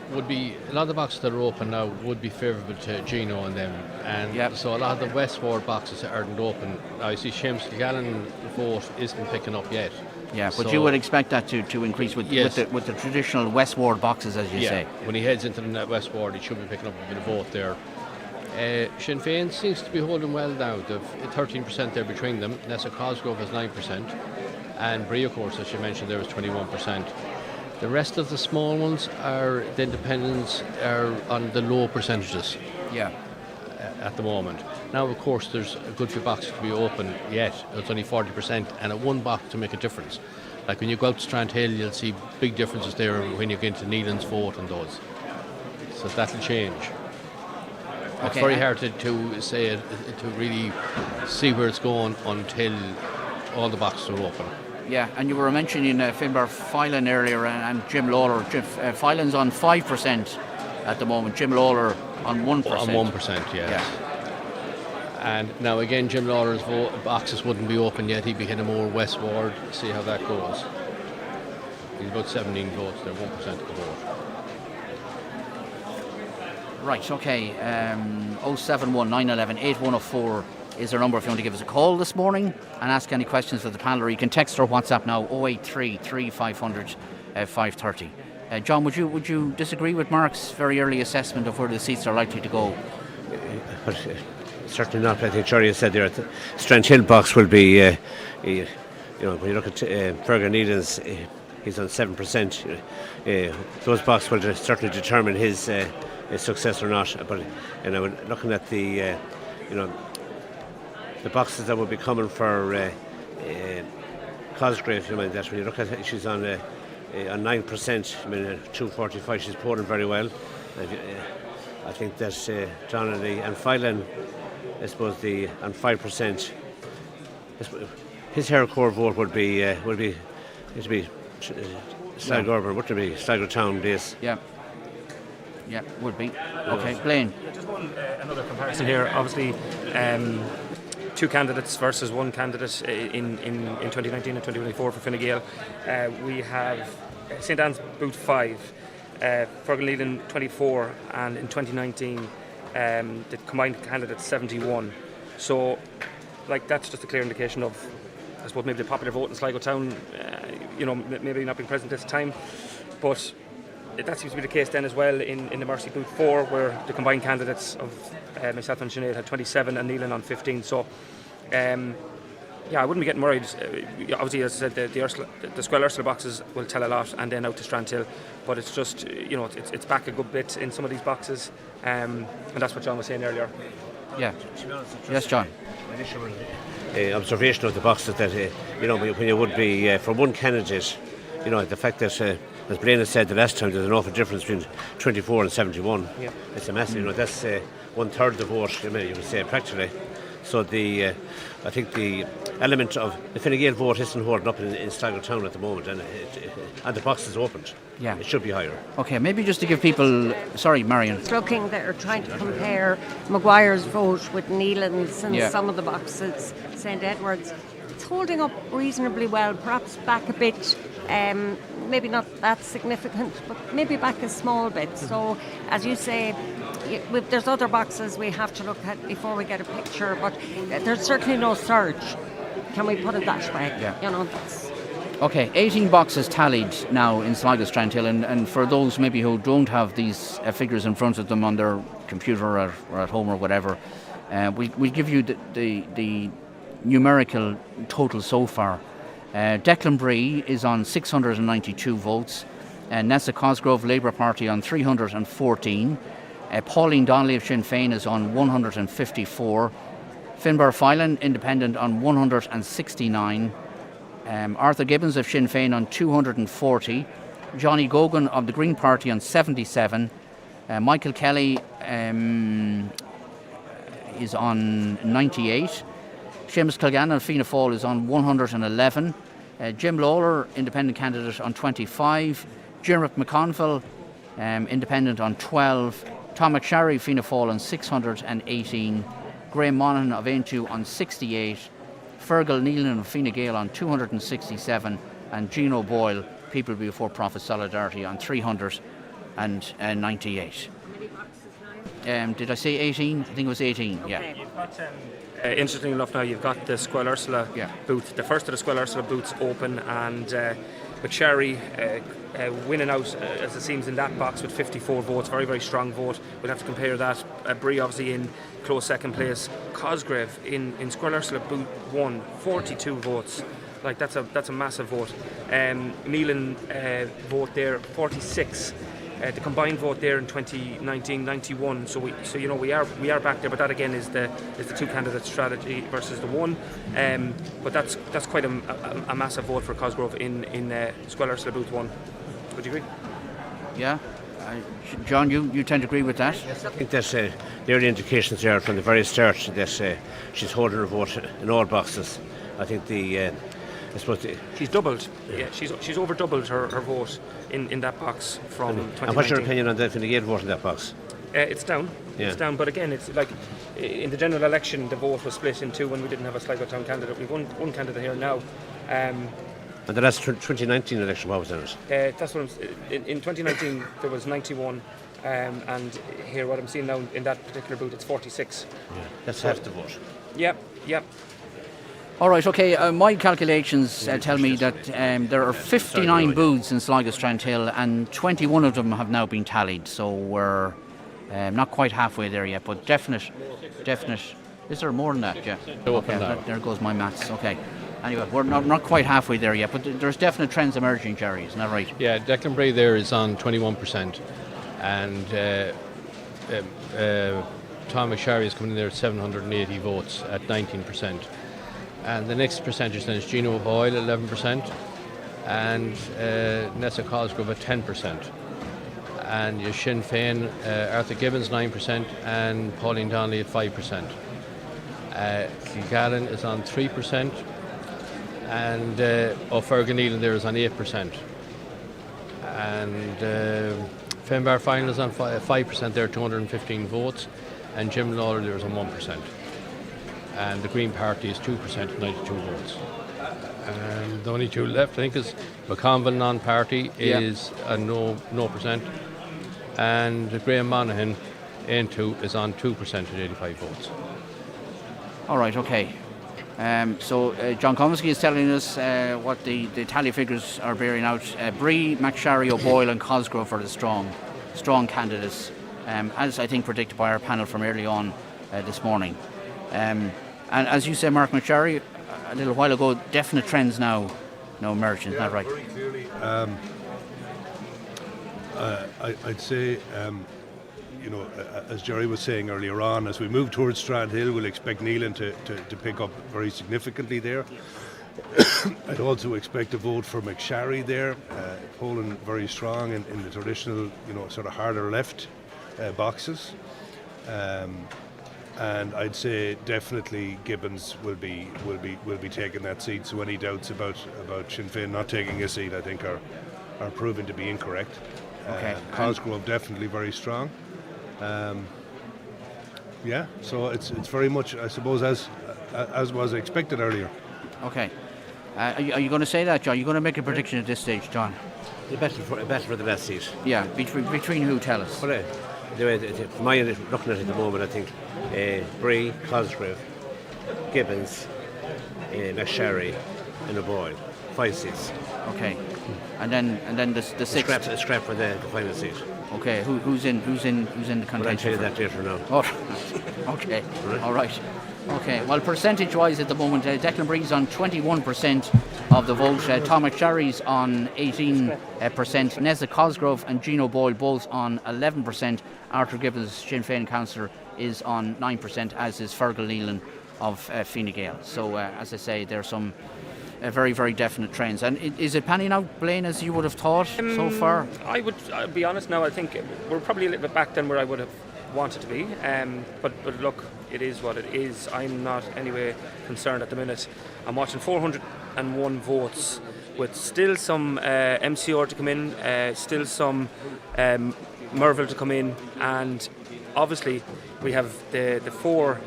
would be favourable to Gino and them, and so a lot of the West Ward boxes aren't open. Now, you see Seamus Kilgallen vote isn't picking up yet. Yeah, but you would expect that to increase with the traditional West Ward boxes, as you say. When he heads into the West Ward, he should be picking up a bit of vote there. Sinn Féin seems to be holding well now. They've 13% there between them. Nessa Cosgrove has 9%. And Brie, of course, as you mentioned, there was 21%. The rest of the small ones are, the independents are on the low percentages. Yeah. At the moment. Now, of course, there's a good few boxes to be open yet. It's only 40%, and at one box to make a difference. Like when you go out to Strandhill, you'll see big differences there when you get into Neelan's vote and those. So that'll change. Okay. It's very hard to say it, to really see where it's going until all the boxes are open. Yeah, and you were mentioning Finbar Phelan earlier and Jim Lawler. Phelan's on 5% at the moment. Jim Lawler on 1%. On 1%, yes. Yeah. And now again, Jim Lawler's boxes wouldn't be open yet. He'd be heading more westward. See how that goes. He's about 17 votes. They're 1% of the vote. Right. Okay. 071 911 8104 is our number if you want to give us a call this morning and ask any questions of the panel, or you can text or WhatsApp now 083 3500 530. John, would you disagree with Mark's very early assessment of where the seats are likely to go? Certainly not. I think Charlie said there, the Strandhill box will be, when you look at Fergal Neelan's, he's on 7%. Those boxes will certainly determine his success or not. But looking at the boxes that will be coming for Cosgrave, that when you look at it, she's on 9%. 245. She's pouring very well. I think that Donnelly and Phelan, I suppose, on 5%. His hardcore vote would be Sligo Urban, wouldn't it be Sligo Town base? Yeah, would be. Okay, Blaine. Just another comparison here. Obviously, two candidates versus one candidate in 2019 and 2024 for Fine Gael. We have St Anne's Boot 5, Fergal Neelan 24, and in 2019 the combined candidates 71. So, that's just a clear indication of, I suppose, maybe the popular vote in Sligo Town, maybe not being present this time, but that seems to be the case then as well in the Mercy Boot 4, where the combined candidates of myself and Sinead had 27 and Neelan on 15. So, I wouldn't be getting worried. Obviously, as I said, the Squell Ursula boxes will tell a lot, and then out to Strandhill. But it's just, it's back a good bit in some of these boxes, and that's what John was saying earlier. Yeah. Yes, John. Initial observation of the boxes that when you would be for one candidate, the fact that as Blaine has said the last time, there's an awful difference between 24 and 71. Yeah. It's a massive. That's 1/3 of the vote. You would say practically. So I think the element of the Fine Gael vote isn't holding up in Sligo Town at the moment, and the box is opened. Yeah, it should be higher. Okay, maybe just to give people. Sorry, Marion. Looking, they're trying to compare Maguire's vote with Neelan's and some of the boxes. St Edward's, it's holding up reasonably well. Perhaps back a bit. Maybe not that significant, but maybe back a small bit. So, as you say, there's other boxes we have to look at before we get a picture, but there's certainly no surge. Can we put it that way? Yeah. That's... Okay, 18 boxes tallied now in Sligo Strandhill, and for those maybe who don't have these figures in front of them on their computer or at home or whatever, we give you the numerical total so far. Declan Brie is on 692 votes, Nessa Cosgrove Labour Party on 314, Pauline Donnelly of Sinn Féin is on 154, Finbar Phelan Independent on 169, Arthur Gibbons of Sinn Féin on 240, Johnny Gogan of the Green Party on 77, Michael Kelly is on 98, Seamus Kilgannon of Fianna Fáil is on 111, Jim Lawler, independent candidate, on 25, Dermot McConville, independent, on 12, Tom McSharry, Fianna Fáil, on 618, Graham Monaghan of Aintu on 68, Fergal Neelan of Fine Gael on 267, and Gino Boyle, People Before Profit Solidarity, on 398. Did I say 18? I think it was 18, yeah. You've got, interesting enough now, you've got the Squell Ursula booth, the first of the Squell Ursula booths open, and McSherry winning out, as it seems, in that box with 54 votes. Very, very strong vote. We'll have to compare that. Bree obviously in close second place. Cosgrave in Squirrel Ursula Boot 1, 42 votes. Like that's a massive vote. Neelan vote there 46. The combined vote there in 2019 91. So we are back there, but that again is the two candidate strategy versus the one. But that's quite a massive vote for Cosgrove in Squirrel Ursula Booth 1. Would you agree? Yeah. John, you tend to agree with that? Yes, I think that the early indications there from the very start that she's holding her vote in all boxes. I think she's doubled. Yeah, she's over doubled her vote in that box from 2019. And what's your opinion on the Fine Gael vote in that box? It's down. Yeah. It's down. But again, it's like in the general election, the vote was split in two when we didn't have a Sligo Town candidate. We've one candidate here now. And the last 2019 election, what was in it? That's what in 2019 there was 91, and here what I'm seeing now in that particular booth, it's 46. Yeah, that's half the vote. Yep. All right, okay. My calculations tell me that there are 59 booths in Sligo Strandhill, and 21 of them have now been tallied. So we're not quite halfway there yet, but definite. Is there more than that? Yeah. Okay, there goes my maths. Okay. Anyway, we're not quite halfway there yet, but there's definite trends emerging, Jerry. Isn't that right? Yeah, Declan Bray there is on 21%, and Tom McSherry is coming in there at 780 votes at 19%. And the next percentage then is Gino Boyle, 11%, and Nessa Cosgrove at 10%. And your Sinn Féin, Arthur Gibbons, 9%, and Pauline Donnelly at 5%. Kilgallen is on 3%, and Fergan Neelan there is on 8%. And Fenbar Final is on 5% there, 215 votes, and Jim Lawler there is on 1%. And the Green Party is 2%, 92 votes. And the only two left, I think, is McConville non-party is a no percent, and Graham Monaghan N2 is on 2% at 85 votes. All right, okay. So John Comiskey is telling us what the tally figures are bearing out. Bree, McSherry, O'Boyle and Cosgrove are the strong candidates, as I think predicted by our panel from early on this morning. And as you said, Mark McSherry, a little while ago, definite trends now emerging, is that right? Very clearly. I'd say, as Jerry was saying earlier on, as we move towards Strandhill, we'll expect Neelan to pick up very significantly there. I'd also expect a vote for McSherry there, polling very strong in the traditional, sort of harder left boxes. And I'd say definitely Gibbons will be taking that seat. So any doubts about Sinn Féin not taking a seat, I think, are proven to be incorrect. Okay. Cosgrove definitely very strong. So it's very much, I suppose, as was expected earlier. Okay. Are you going to say that, John? Are you going to make a prediction at this stage, John? The battle for the last seat. Yeah, between who? Tell us. Well, from my looking at it at the moment, I think Bree, Cosgrove, Gibbons, McSherry, and O'Boyle, 5 seats. Okay, and then the sixth. A scrap for the final seat. Okay, who's in the contention? Well, I'll tell you that later now. Oh, okay, all right. Okay, well, percentage-wise at the moment, Declan Bree's on 21% of the vote, Tom McSherry's on 18%, Nessa Cosgrove and Gino Boyle both on 11%, Arthur Gibbons, Sinn Féin councillor, is on 9%, as is Fergal Neelan of Fine Gael. So, as I say, there are some very, very definite trends. And is it panning out, Blaine, as you would have thought so far? I'll be honest now, I think we're probably a little bit back than where I would have wanted to be. But look, it is what it is. I'm not anyway concerned at the minute. I'm watching 401 votes with still some MCR to come in, still some Merville to come in, and obviously we have the 4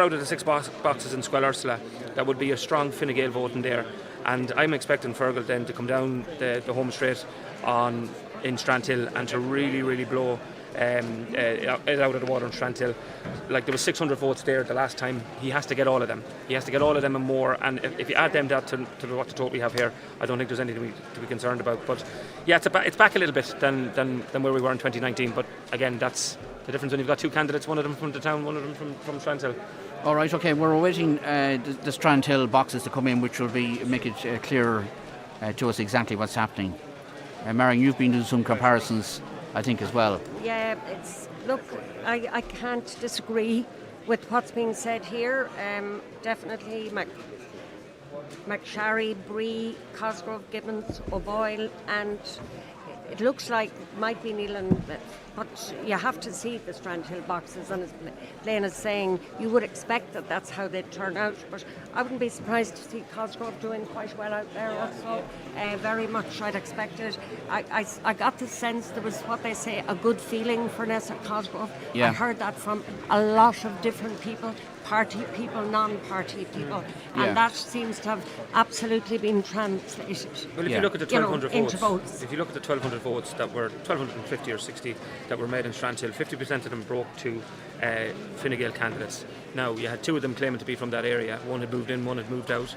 out of the 6 boxes in Squirrel Ursula. That would be a strong Fine Gael vote in there, and I'm expecting Fergal then to come down the home straight in Strandhill and to really, really blow out of the water in Strandhill. Like, there was 600 votes there the last time. He has to get all of them. He has to get all of them and more. And if you add them to what the total we have here, I don't think there's anything to be concerned about. But yeah, it's back a little bit than where we were in 2019. But again, that's the difference when you've got two candidates, one of them from the town, one of them from Strandhill. All right, okay, we're awaiting the Strandhill boxes to come in, which will make it clear to us exactly what's happening. Marion, you've been doing some comparisons, I think, as well. Yeah, look, I can't disagree with what's being said here. Definitely McSharry, Bree, Cosgrove, Gibbons, O'Boyle, and it looks like might be Neelan, but you have to see the Strandhill boxes, and as Blaine is saying, you would expect that that's how they'd turn out, but I wouldn't be surprised to see Cosgrove doing quite well out there also. Very much I'd expect it. I got the sense there was, what they say, a good feeling for Nessa Cosgrove. Yeah. I heard that from a lot of different people, party people, non-party people, and that seems to have absolutely been translated. Well, if you look at the 1,200 votes, if you look at the 1,200 votes that were 1,250 or 60 that were made in Strandhill, 50% of them broke to Fine Gael candidates. Now, you had two of them claiming to be from that area. One had moved in, one had moved out.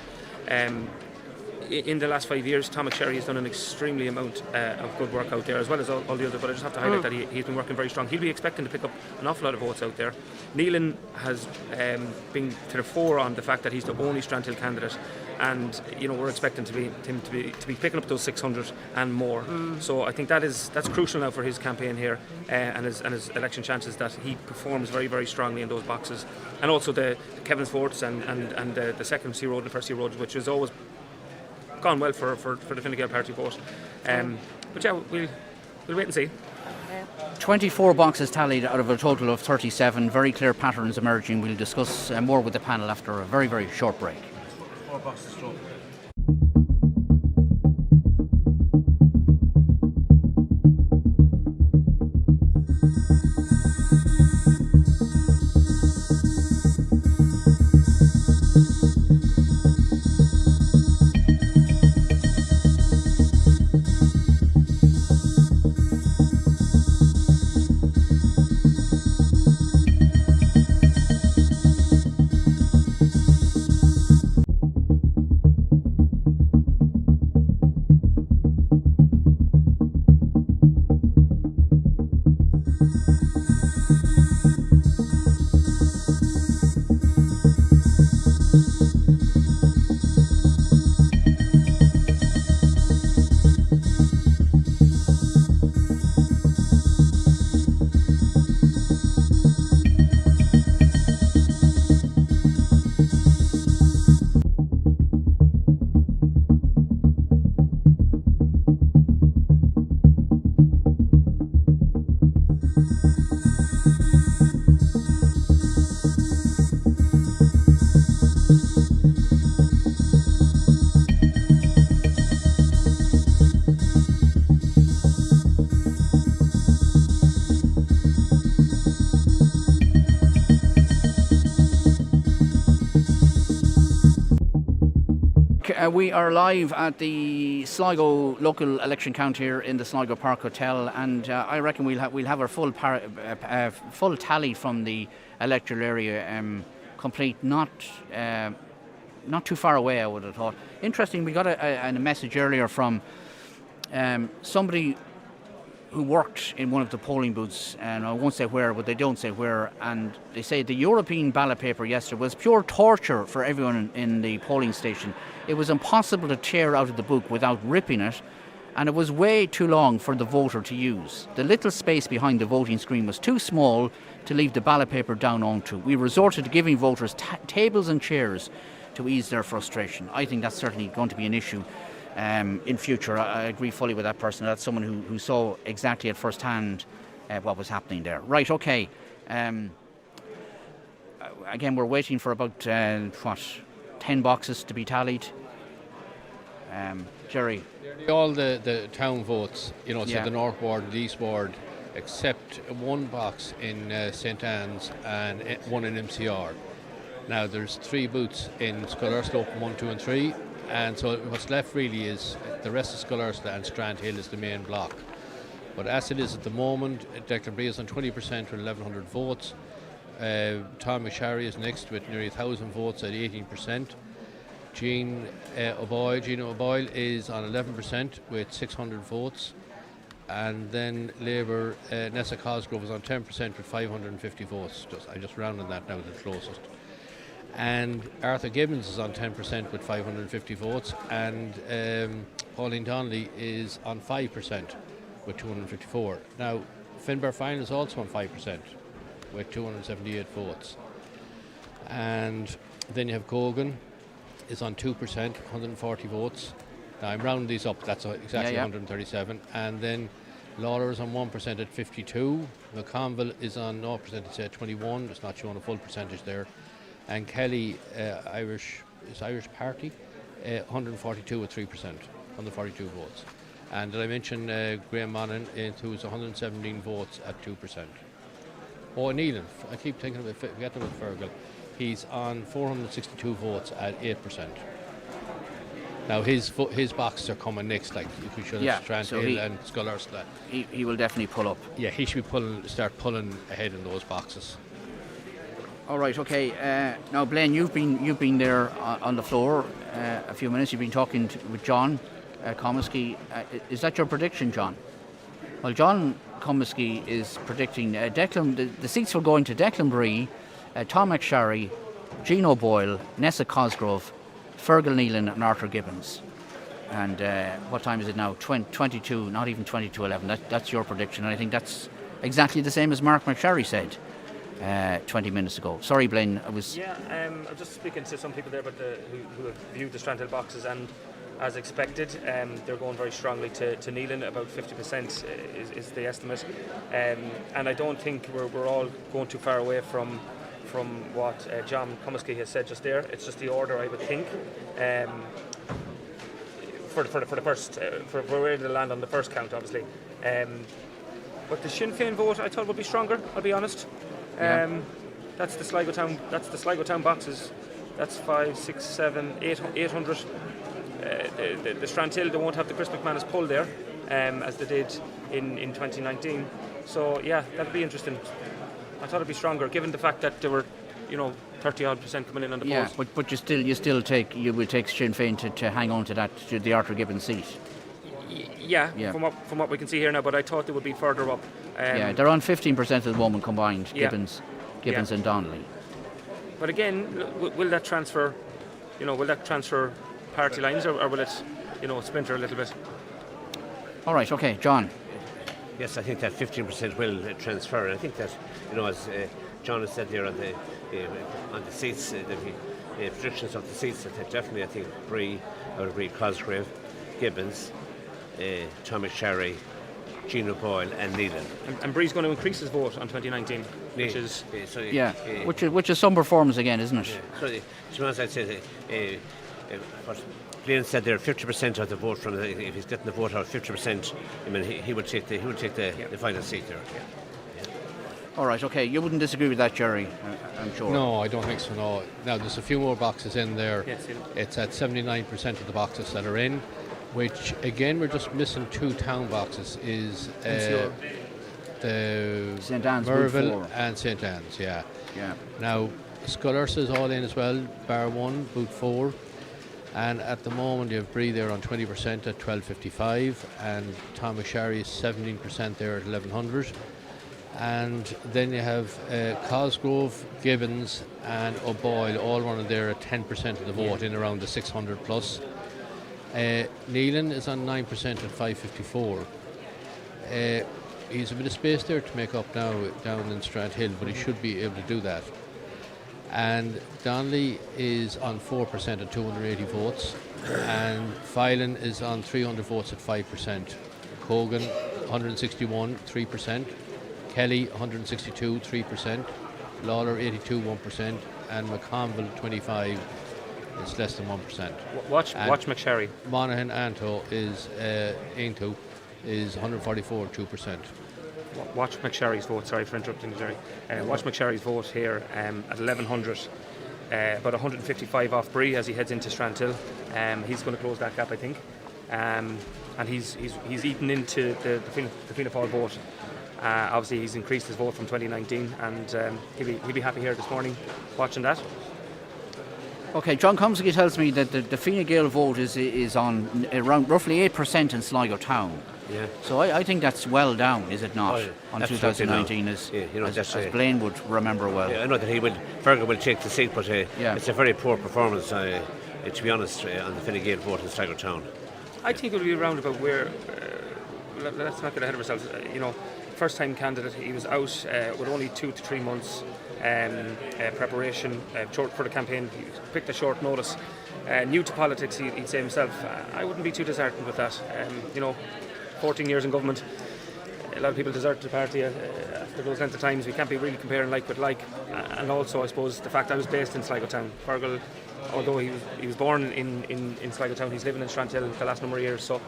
In the last 5 years, Tom McSherry has done an extremely amount of good work out there, as well as all the others, but I just have to highlight that he's been working very strong. He'll be expecting to pick up an awful lot of votes out there. Neelan has been to the fore on the fact that he's the only Strandhill candidate, and we're expecting him to be picking up those 600 and more. So I think that's crucial now for his campaign here and his election chances, that he performs very, very strongly in those boxes, and also the Kevin's votes and the second C road and the first C road, which has always gone well for the Fine Gael party vote. But yeah, we'll wait and see. 24 boxes tallied out of a total of 37. Very clear patterns emerging. We'll discuss more with the panel after a very, very short break. 4 boxes through. We are live at the Sligo local election count here in the Sligo Park Hotel, and I reckon we'll have our full tally from the electoral area complete. Not too far away, I would have thought. Interesting. We got a message earlier from somebody who worked in one of the polling booths, and I won't say where, but they don't say where, and they say the European ballot paper yesterday was pure torture for everyone in the polling station. It was impossible to tear out of the book without ripping it, and it was way too long for the voter to use. The little space behind the voting screen was too small to leave the ballot paper down onto. We resorted to giving voters tables and chairs to ease their frustration. I think that's certainly going to be an issue in future. I agree fully with that person. That's someone who saw exactly at first hand what was happening there. Right, okay. Again, we're waiting for about 10 boxes to be tallied. Jerry. All the town votes, so the North Ward, the East Ward, except one box in St Anne's and one in MCR. Now there's 3 booths in Scollurslop 1, 2 and 3, and so what's left really is the rest of Scollurslop and Strandhill is the main block. But as it is at the moment, Declan Bree is on 20% with 1,100 votes. Tom McSharry is next with nearly 1,000 votes at 18%. Gino O'Boyle is on 11% with 600 votes. And then Labour, Nessa Cosgrove is on 10% with 550 votes. I just rounded that now to the closest. And Arthur Gibbons is on 10% with 550 votes. And Pauline Donnelly is on 5% with 254. Now, Finbar Fine is also on 5% with 278 votes. And then you have Cogan is on 2%, 140 votes. Now I'm rounding these up, that's exactly 137. And then Lawler is on 1% at 52. McConville is on 0%, it's at 21. It's not showing a full percentage there. And Kelly, Irish Party, 142 at 3%, 142 votes. And did I mention Graham Monaghan, who's 117 votes at 2%. Oh, Neelan, I keep forgetting about Fergal. He's on 462 votes at 8%. Now his boxes are coming next, like if we should have Strandhill and Scullers. He will definitely pull up. Yeah, he should be start pulling ahead in those boxes. All right, okay. Now, Blaine, you've been there on the floor a few minutes. You've been talking with John Comiskey. Is that your prediction, John? Well, John Comiskey is predicting the seats will go into Declan Bree, Tom McSharry, Gino Boyle, Nessa Cosgrove, Fergal Neelan and Arthur Gibbons. And what time is it now? 22, not even 22:11. That's your prediction. And I think that's exactly the same as Mark McSharry said 20 minutes ago. Sorry, Blaine, I was... Yeah, I'm just speaking to some people there about who have viewed the Strandhill boxes, and as expected, they're going very strongly to Neelan. About 50% is the estimate. And I don't think we're all going too far away from what John Comiskey has said just there. It's just the order, I would think. For the first, for where to land on the first count, obviously. But the Sinn Féin vote, I thought would be stronger. I'll be honest. That's the Sligo Town boxes. That's 5, 6, 7, 800. The Strandhill, they won't have the Chris McManus pull there, as they did in 2019. So yeah, that'd be interesting. I thought it'd be stronger, given the fact that there were, 30-odd% coming in on the polls. Yeah, but you will take Sinn Féin to hang on to the Arthur Gibbons seat. Yeah. From what we can see here now, but I thought they would be further up. They're on 15% at the moment combined, Gibbons and Donnelly. But again, will that transfer? Will that transfer party lines, or will it, splinter a little bit? All right, okay, John. Yes, I think that 15% will transfer. I think that, as John has said there on the seats, the predictions of the seats, that definitely, I think Bree, I would agree, Cosgrave, Gibbons, Tom McSharry, Gino Boyle and Neelan. And Bree's going to increase his vote on 2019, which is... which is some performance again, isn't it? So, to be honest, I'd say what Glenn said there, 50% of the vote from if he's getting the vote out, 50%. I mean, he would take the final seat there. Yeah. All right, okay. You wouldn't disagree with that, Jerry, I'm sure. No, I don't think so. No. Now there's a few more boxes in there. Yes, it's at 79% of the boxes that are in, which again we're just missing 2 town boxes. Is the St Anne's Merville and St Anne's. Yeah. Now Scullers is all in as well, bar 1, boot 4. And at the moment you have Bree there on 20% at 1255, and Tom McSharry is 17% there at 1100. And then you have Cosgrove, Gibbons and O'Boyle all running there at 10% of the vote, in around the 600 plus. Neelan is on 9% at 554. He's a bit of space there to make up now down in Strandhill, but he should be able to do that. And Donnelly is on 4% at 280 votes, and Phelan is on 300 votes at 5%. Cogan 161, 3%. Kelly 162, 3%. Lawler 82, 1%, and McConville 25. It's less than 1%. Watch McSharry. Monaghan Anto is 144, 2%. Watch McSharry's vote. Sorry for interrupting you, Jerry. Watch McSharry's vote here at 1100. About 155 off Bree as he heads into Strandhill. He's going to close that gap, I think. and he's eaten into the Fianna Fáil vote. Obviously, he's increased his vote from 2019, and he'll be happy here this morning watching that. Okay, John Comsky tells me that the Fine Gael vote is on around roughly 8% in Sligo town. Yeah. So I think that's well down, is it not? On Absolutely 2019, no. as Blaine would remember well. Yeah, I know that Fergal will take the seat, but it's a very poor performance, to be honest, on the Fine Gael vote in Sligo town. I think it'll be around about where. Let's not get ahead of ourselves. First time candidate, he was out with only 2 to 3 months preparation for the campaign. He picked a short notice. New to politics, he'd say himself. I wouldn't be too disheartened with that. 14 years in government, a lot of people desert the party after those length of times. We can't be really comparing like with like. And also, I suppose, the fact I was based in Sligo town. Fergal, although he was born in Sligo town, he's living in Strandhill the last number of years. So,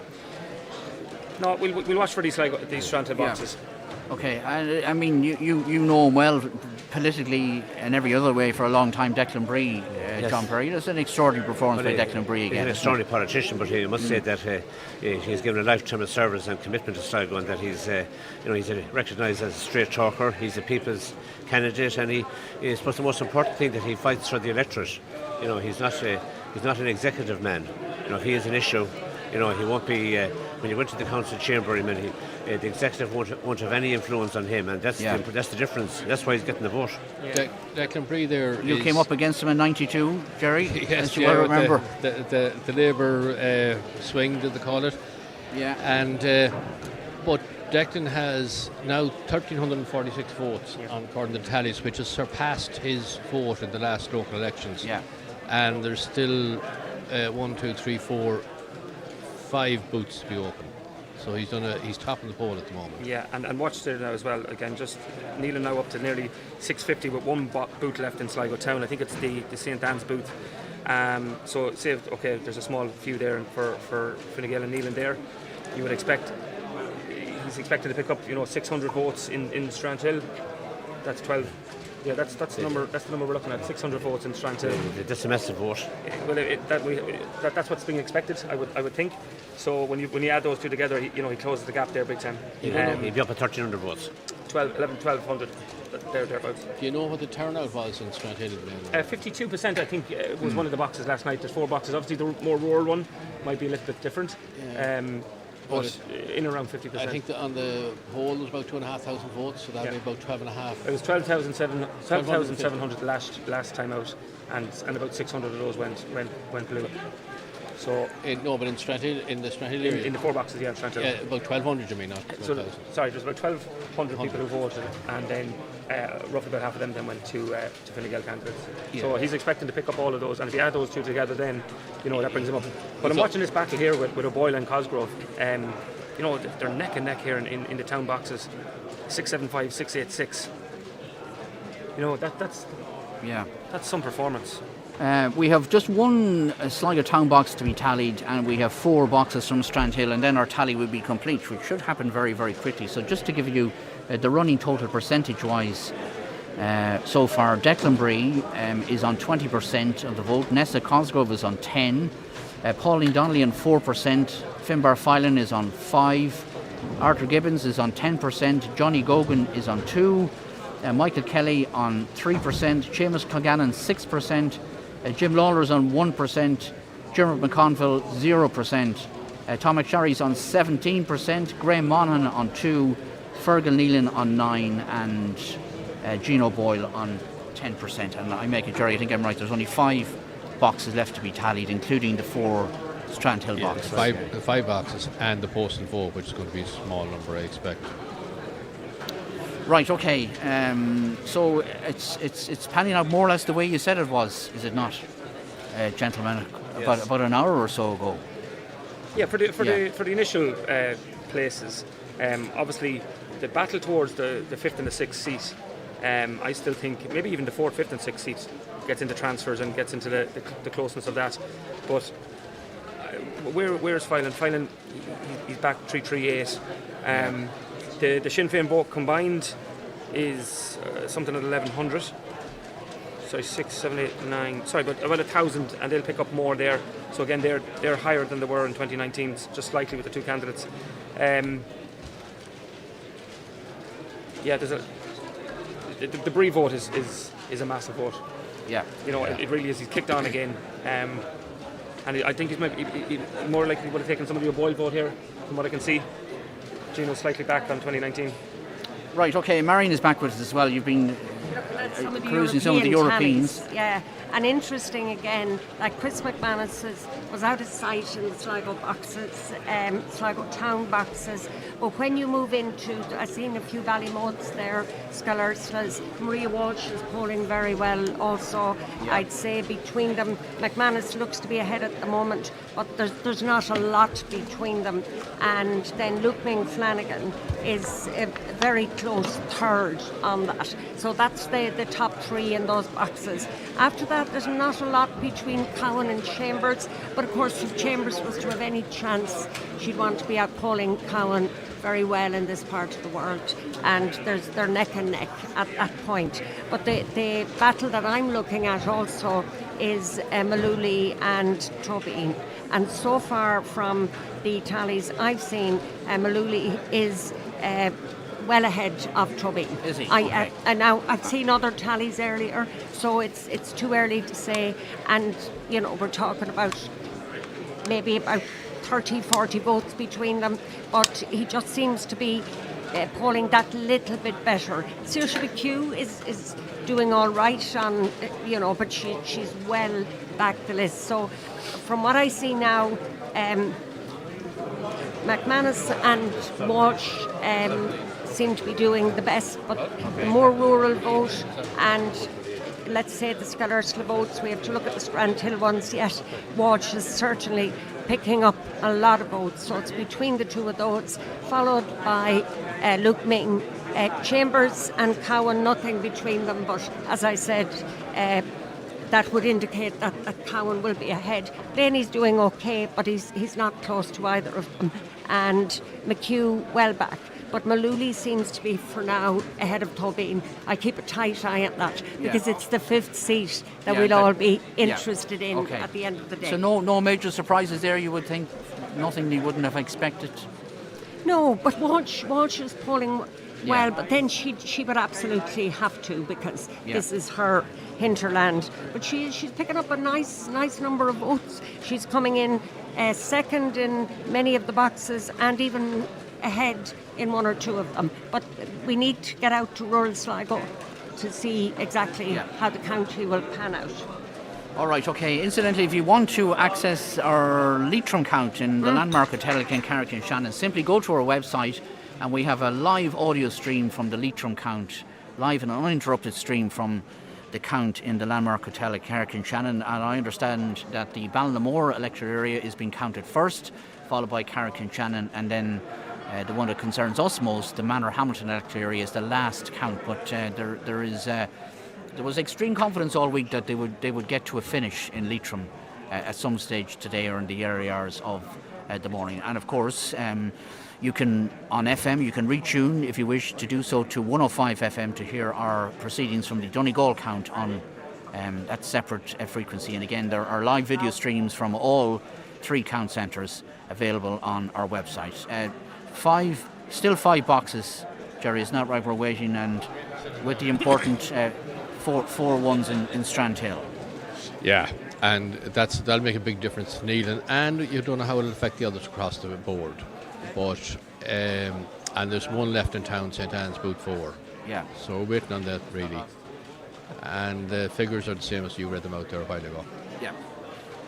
no, we'll watch for these Strandhill boxes. Yeah. Okay, I mean, you know him well politically and every other way for a long time, Declan Bree, Yes. John Perry. That's an extraordinary performance by Declan Bree again. He's an extraordinary politician, but he must say that he's given a lifetime of service and commitment to Sligo, and that he's recognised as a straight talker. He's a people's candidate, and he is, the most important thing, that he fights for the electorate. He's not an executive man. If he is an issue, he won't be. When you went to the council chamber, the executive won't have any influence on him, and that's the difference. That's why he's getting the vote. Yeah. Declan Bree there. You came up against him in '92, Jerry. Yes, you well remember. The Labour swing, did they call it? Yeah. And but Declan has now 1,346 votes according to the tallies, which has surpassed his vote in the last local elections. Yeah. And there's still 1, 2, 3, 4, 5 booths to be open. So he's topping the poll at the moment. Yeah, and watch there now as well. Again, just Neil now up to nearly 650 with one booth left in Sligo town. I think it's the St Anne's booth. So say there's a small few there for Fine Gael and Neil in there. You would expect he's expected to pick up 600 votes in Strandhill. That's 12. Yeah, that's the number. That's the number we're looking at. 600 votes in Strandhill. That's a massive vote. Well, that's what's being expected. I would think. So when you add those two together, he closes the gap there big time. He'd be up at 1,300 votes. 1,200 thereabouts. Do you know what the turnout was in Strandhill? 52%, I think, was one of the boxes last night. There's 4 boxes. Obviously, the more rural one might be a little bit different. Yeah. But in around 50%. I think that on the whole there was about 2,500 votes, so that would be about 12.5. It was 12,700 last time out, and about 600 of those went blue. So but in Strandhill, in the Strandhill area, in the 4 boxes, yeah, Strandhill. Yeah, about 1,200, you mean, not 12,000. Sorry, there's about 1,200 people who voted, and then roughly about half of them then went to Fine Gael candidates. Yeah. So he's expecting to pick up all of those, and if you add those two together, then that brings him up. But I'm watching this battle here with O'Boyle and Cosgrove. They're neck and neck here in the town boxes, 675, 686. That's some performance. We have just one Sligo town box to be tallied, and we have 4 boxes from Strandhill, and then our tally will be complete, which should happen very, very quickly. So just to give you the running total percentage-wise, so far, Declan Bree is on 20% of the vote. Nessa Cosgrove is on 10%. Pauline Donnelly on 4%. Finbar Phelan is on 5%. Arthur Gibbons is on 10%. Johnny Gogan is on 2%. Michael Kelly on 3%. Seamus Clogannon 6%. Jim Lawler's on 1%. Dermot McConville 0%. Tom McSharry's on 17%. Graham Monaghan on 2%. Fergal Nealon on 9%. And Gino Boyle on 10%. And I make it, Jerry, I think I'm right, there's only 5 boxes left to be tallied, including the 4 Strandhill boxes. The 5 boxes and the postal vote, which is going to be a small number, I expect. Right, okay. So it's panning out more or less the way you said it was, is it not, gentlemen? Yes. About an hour or so ago. Yeah, for the initial places, obviously the battle towards the 5th and the 6th seat. I still think maybe even the 4th, 5th, and 6th seats gets into transfers and gets into the closeness of that. But where's Phelan? Phelan, he's back 338. The Sinn Féin vote combined is something at 1,100. sorry, 6, 7, 8, 9. Sorry, but about 1,000, and they'll pick up more there. So again, they're higher than they were in 2019, just slightly with the two candidates. There's the Bree vote is a massive vote. Yeah. It really is. He's kicked on again, and I think he more likely would have taken some of the O'Boyle vote here, from what I can see. Gino's slightly back on 2019. Right, okay, Marion is back with us as well. You've been cruising some of the Europeans. Yeah, and interesting again, like Chris McManus was out of sight in the Sligo boxes, Sligo town boxes, but when you move into, I've seen a few Ballymotes there, Scalurslas, Maria Walsh is polling very well also. Yeah. I'd say between them, McManus looks to be ahead at the moment, but there's not a lot between them. And then Luke Ming Flanagan is a very close third on that. So that's the top three in those boxes. After that, there's not a lot between Cowan and Chambers, but of course if Chambers was to have any chance, she'd want to be out polling Cowan very well in this part of the world, and they're neck and neck at that point. But the battle that I'm looking at also is Maluli and Tobin, and so far from the tallies I've seen, Maluli is well ahead of Tobin. Is he? Okay. And now I've seen other tallies earlier, so it's too early to say, and we're talking about maybe about 30, 40 votes between them, but he just seems to be polling that little bit better. Saoirse McHugh is doing all right on, but she's well back the list. So from what I see now, McManus and Walsh seem to be doing the best, but the more rural vote and let's say the Scalursla votes, we have to look at the Strandhill ones yet. Walsh is certainly picking up a lot of votes, so it's between the two of those, followed by Luke Ming. Chambers and Cowan, nothing between them, but as I said, that would indicate that Cowan will be ahead. Blaney's doing okay, but he's not close to either of them, and McHugh well back. But Maluli seems to be, for now, ahead of Tobin. I keep a tight eye on that because it's the fifth seat that we'll all be interested in at the end of the day. So no major surprises there, you would think? Nothing you wouldn't have expected? No, but Walsh is polling well, but then she would absolutely have to, because this is her hinterland. But she's picking up a nice number of votes. She's coming in second in many of the boxes and even ahead in one or two of them. But we need to get out to rural Sligo to see exactly how the county will pan out. All right, okay. Incidentally, if you want to access our Leitrim count in the Landmark Hotel in Carrick and Shannon, simply go to our website and we have a live audio stream from the Leitrim count, live and uninterrupted stream from the count in the Landmark Hotel at Carrick and Shannon. And I understand that the Ballinamore electorate area is being counted first, followed by Carrick and Shannon, and then the one that concerns us most, the Manor Hamilton electorate area, is the last count. But there was extreme confidence all week that they would get to a finish in Leitrim at some stage today or in the early hours of the morning. And of course, you can on FM you can retune if you wish to do so to 105 FM to hear our proceedings from the Donegal count on that separate frequency. And again, there are live video streams from all three count centres available on our website. Still five boxes, Jerry, isn't that right? We're waiting, and with the important four ones in Strandhill. Yeah, and that'll make a big difference, Neil, and you don't know how it'll affect the others across the board. But and there's one left in town, St Anne's Booth 4. Yeah. So we're waiting on that really. And the figures are the same as you read them out there a while ago. Yeah.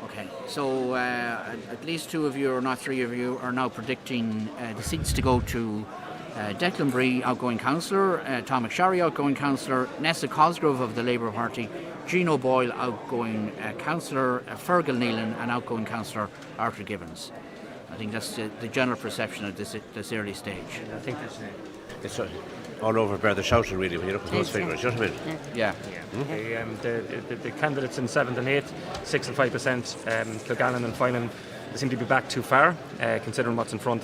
Okay, so at least two of you, or not three of you, are now predicting the seats to go to Declan Bree, outgoing councillor, Tom McSharry, outgoing councillor, Nessa Cosgrove of the Labour Party, Gino Boyle, outgoing councillor, Fergal Nealon, and outgoing councillor Arthur Gibbons. I think that's the general perception at this early stage. I think it's all over where they're shouting, really, when you look at those figures. You know what I mean? Yeah. The candidates in 7th and 8th, 6 and 5%, Kilgallen and Finan, they seem to be back too far, considering what's in front.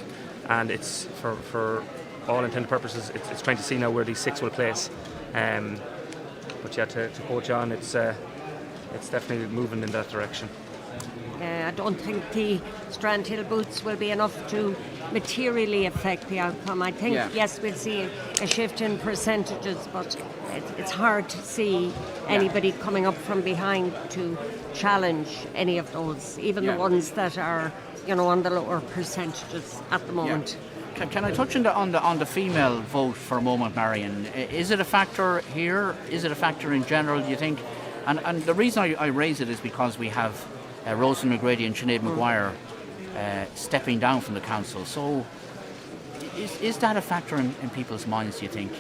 And it's, for all intended purposes, it's trying to see now where these six will place. But yeah, to quote John, it's definitely moving in that direction. I don't think the Strandhill boots will be enough to materially affect the outcome. I think, yes, we'll see a shift in percentages, but it's hard to see anybody coming up from behind to challenge any of those, even the ones that are, on the lower percentages at the moment. Can I touch on the female vote for a moment, Marion? Is it a factor here? Is it a factor in general, do you think? And the reason I raise it is because we have Rosemary McGrady and Sinead Maguire stepping down from the council. So is that a factor in people's minds, do you think?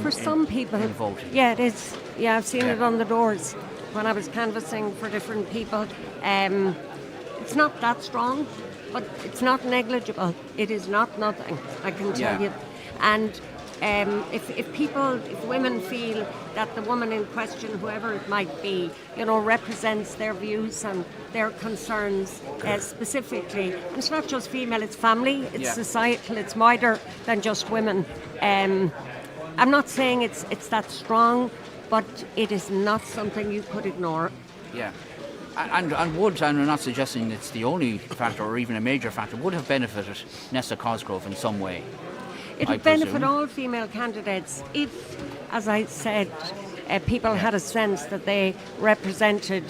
For some people, in voting? Yeah, it is. Yeah, I've seen it on the doors when I was canvassing for different people. It's not that strong, but it's not negligible. It is not nothing, I can tell you. And if women feel that the woman in question, whoever it might be, represents their views and their concerns specifically, and it's not just female, it's family, it's societal, it's wider than just women. I'm not saying it's that strong, but it is not something you could ignore. Yeah. And I'm not suggesting it's the only factor or even a major factor, would have benefited Nessa Cosgrove in some way. It would benefit all female candidates if, as I said, people had a sense that they represented,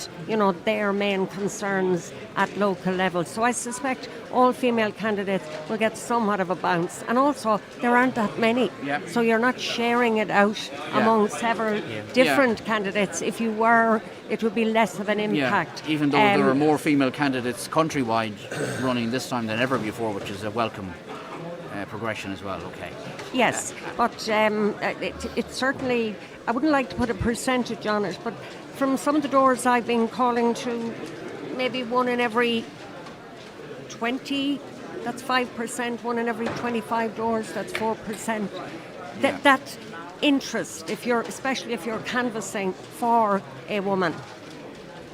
their main concerns at local level. So I suspect all female candidates will get somewhat of a bounce. And also, there aren't that many. Yep. So you're not sharing it out among several different candidates. If you were, it would be less of an impact. Even though there are more female candidates countrywide running this time than ever before, which is a welcome progression as well. Okay. Yes, but it certainly, I wouldn't like to put a percentage on it, but from some of the doors I've been calling to, maybe one in every 20, that's 5%, one in every 25 doors, that's 4%. That interest, especially if you're canvassing for a woman,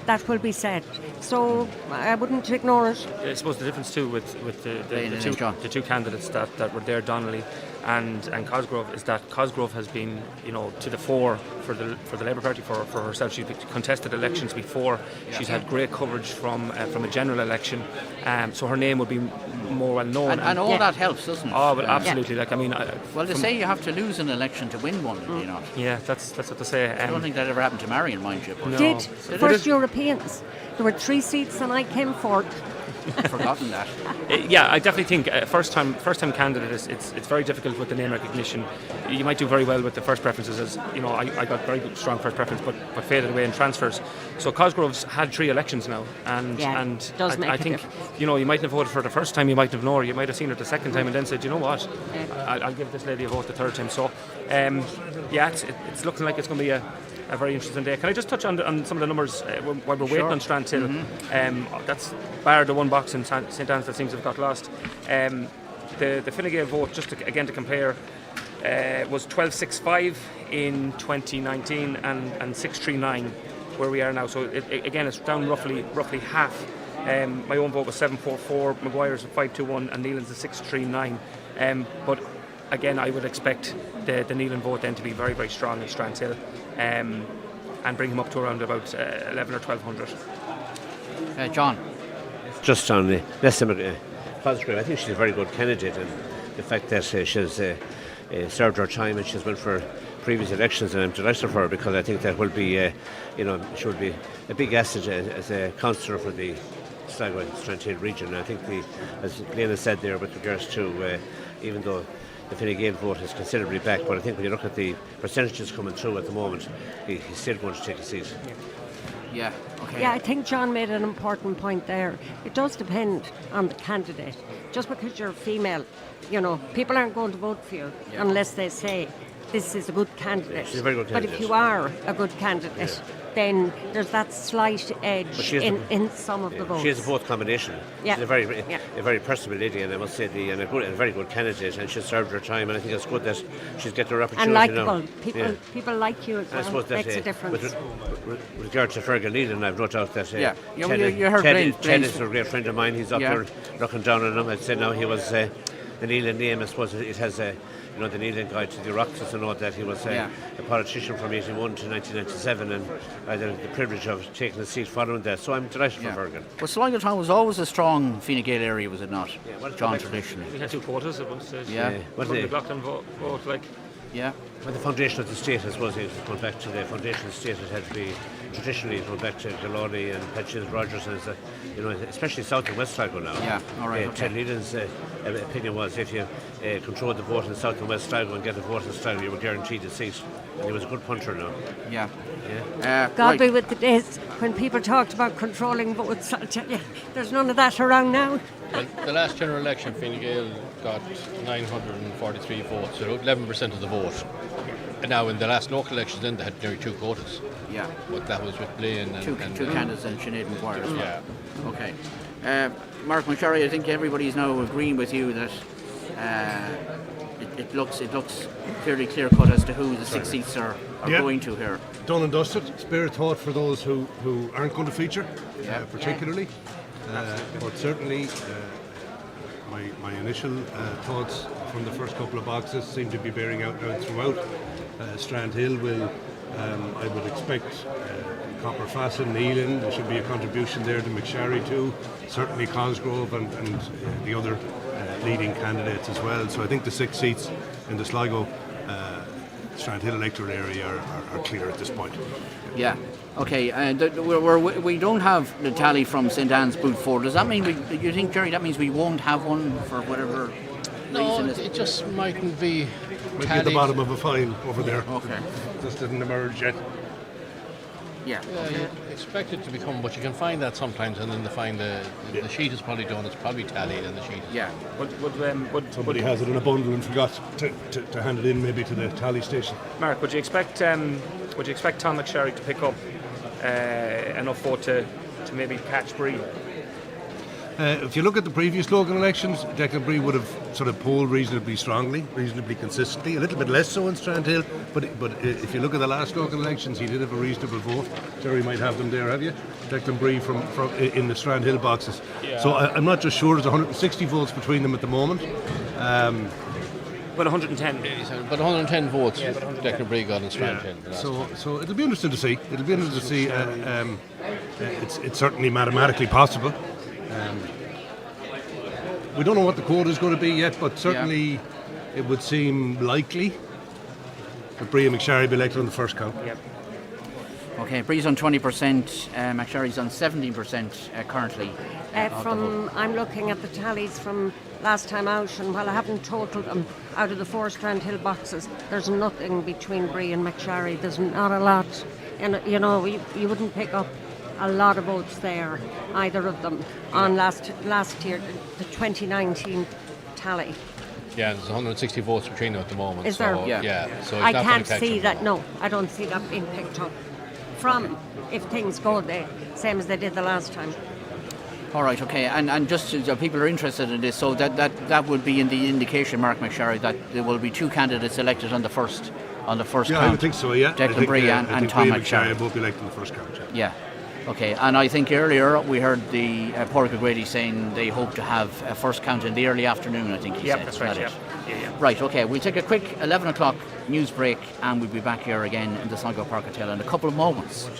that will be said. So I wouldn't ignore it. I suppose the difference too with the two candidates that were there, Donnelly and Cosgrove, is that Cosgrove has been, to the fore for the Labour Party for herself. She's contested elections before. She's had great coverage from a general election, so her name would be more well known. And all that helps, doesn't it? Oh, but absolutely. They say you have to lose an election to win one, do you not? Yeah, that's what they say. I don't think that ever happened to Marion, mind you. No. Did first Europeans? There were 3 seats and I came fourth. I've forgotten that. Yeah, I definitely think first time candidate it's very difficult with the name recognition. You might do very well with the first preferences, as I got very good, strong first preference, but faded away in transfers. So Cosgrove's had 3 elections now, and I think you mightn't have voted for the first time, you mightn't have known her, you might have seen her the second time and then said, you know what, I'll give this lady a vote the third time. So it's looking like it's going to be a very interesting day. Can I just touch on some of the numbers while we're waiting on Strandhill? Mm-hmm. That's bar the one box in St Anne's that seems to have got lost. The Fine Gael vote, just to compare, was 12.65 in 2019 and 6.39 where we are now. So again, it's down roughly half. My own vote was 7.44, Maguire's at 5.21 and Neelan's at 6.39. But again, I would expect the Neelan vote then to be very, very strong in Strandhill, and bring him up to around about 11 or 1200. John? Just on the Cosgrove, I think she's a very good candidate, and the fact that she's served her time and she's went for previous elections, and I'm delighted for her because I think that will be, she will be a big asset as a councillor for the Sligo and Strandhill region. And I think, as Lena said there, with regards to, even though the Fine Gael vote is considerably back, but I think when you look at the percentages coming through at the moment, he's still going to take a seat. Yeah, okay. Yeah, I think John made an important point there. It does depend on the candidate. Just because you're female, people aren't going to vote for you unless they say this is a good candidate. She's a very good candidate. But if you are a good candidate, then there's that slight edge in some of the votes. She has a both combination. Yeah. She's a very personable lady, and I must say, a very good candidate, and she's served her time, and I think it's good that she's getting her opportunity. And likeable. People like you as well. I suppose that makes a difference. With regard to Fergal Neelan, I've no doubt that you heard Ted is a great friend of mine. He's up there looking down on him. I'd say now he was the Neelan name. I suppose it has the kneeling guide to the Oireachtas, to know that he was a politician from 81 to 1997, and I had the privilege of taking a seat following that. So I'm delighted for Bergen. Well, Sligo Town was always a strong Fine Gael area, was it not? Yeah, John, traditionally. We had 2 quotas at one stage. What the Gloucester vote, like. Yeah. Well, the foundation of the state, I suppose, going back to the foundation of the state, it had to be traditionally going back to Galway and Petchins, Rogers, and especially South and West Sligo now. Yeah, all right. Ted Leland's opinion was if you controlled the vote in South and West Sligo and get a vote in Sligo, you were guaranteed a seat. And he was a good puncher now. Yeah. God be with the days when people talked about controlling votes. I'll tell you, there's none of that around now. Well, the last general election, Fine Gael got 943 votes, so 11% of the vote. And now in the last local elections, then they had nearly 2 quotas. Yeah. But that was with Blaine and two candidates and Sinead Maguire as well. Yeah. Okay. Mark McSherry, I think everybody's now agreeing with you that it looks fairly clear cut as to who the 6 seats are going to here. Done and dusted. Spare thought for those who aren't going to feature, particularly. But certainly, my initial thoughts from the first couple of boxes seem to be bearing out now throughout. Strandhill will, I would expect, Copper Fasson, Neelan, there should be a contribution there to McSherry too. Certainly Cosgrove and the other leading candidates as well. So I think the 6 seats in the Sligo Strandhill electoral area are clear at this point. Yeah. Okay. And we don't have the tally from St Anne's Boot 4. Does that mean you think, Jerry? That means we won't have one for whatever reason? It just mightn't be. Might be at the bottom of a file over there. Okay. Just didn't emerge yet. Yeah. You expect it to become, but you can find that sometimes, and then the sheet is probably done. It's probably tallied in the sheet. Yeah. Somebody has it in a bundle and forgot to hand it in, maybe to the tally station. Mark, would you expect Tom McSherry to pick up enough vote to maybe catch Bree? If you look at the previous local elections, Declan Bree would have sort of polled reasonably strongly, reasonably consistently, a little bit less so in Strandhill, but if you look at the last local elections, he did have a reasonable vote. Jerry might have them there, have you? Declan Bree from in the Strandhill boxes. Yeah. So I'm not just sure there's 160 votes between them at the moment. But 110. But 110 votes Declan Bree got in Strandhill. Yeah. So it'll be interesting to see. It's certainly mathematically possible. We don't know what the quota is going to be yet, but certainly it would seem likely that Bree and McSherry be elected on the first count. Yep. Okay, Bree's on 20%, McSherry's on 17% currently. I'm looking at the tallies from last time out, and while I haven't totaled them, out of the 4 Strandhill boxes, there's nothing between Bree and McSherry. There's not a lot. And you wouldn't pick up a lot of votes there, either of them, on last year, the 2019 tally. Yeah, there's 160 votes between them at the moment. Is there? Yeah. So I can't see that. No, I don't see that being picked up from, if things go the same as they did the last time. All right, okay, and just people are interested in this, so that would be in the indication, Mark McSherry, that there will be 2 candidates elected on the first count. I would think so. Yeah, Declan Bree and Tom McSherry both be elected on the first count. Yeah. Okay, and I think earlier we heard the Pádraig O'Grady saying they hope to have a first count in the early afternoon, I think he said. That's right, yeah. Right, okay, we'll take a quick 11 o'clock news break and we'll be back here again in the Sligo Park Hotel in a couple of moments.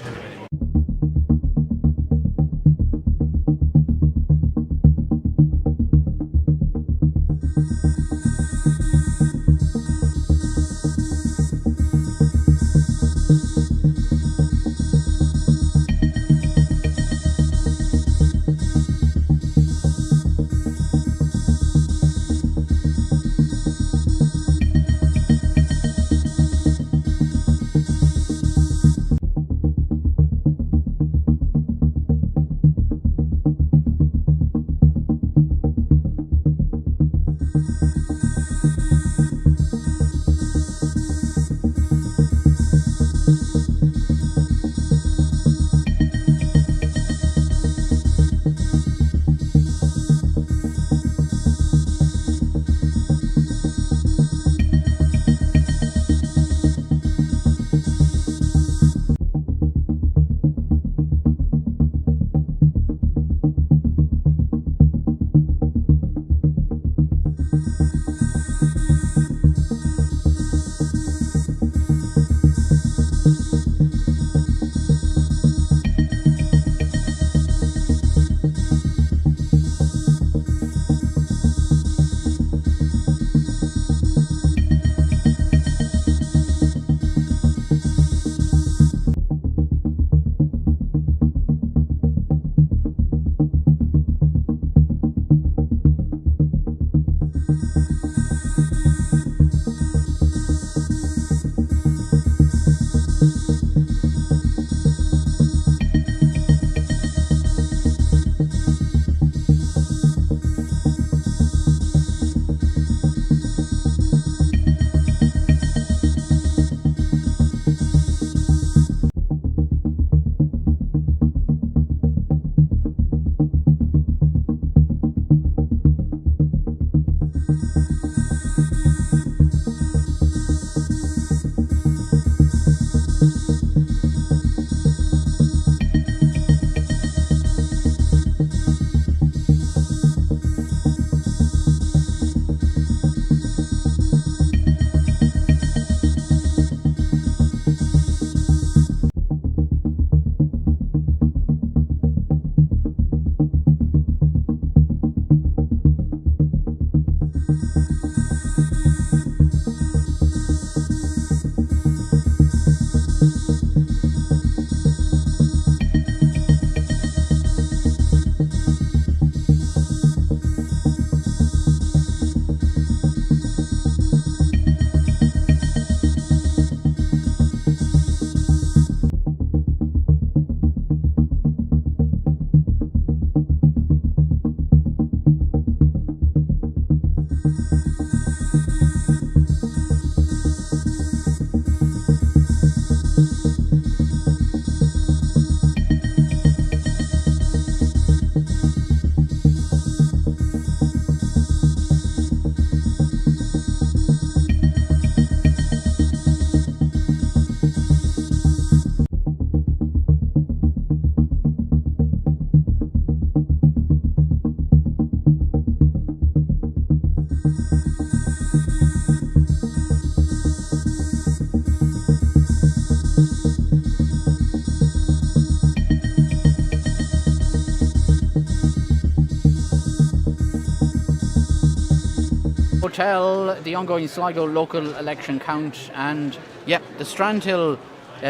Cotel, the ongoing Sligo local election count, and the Strandhill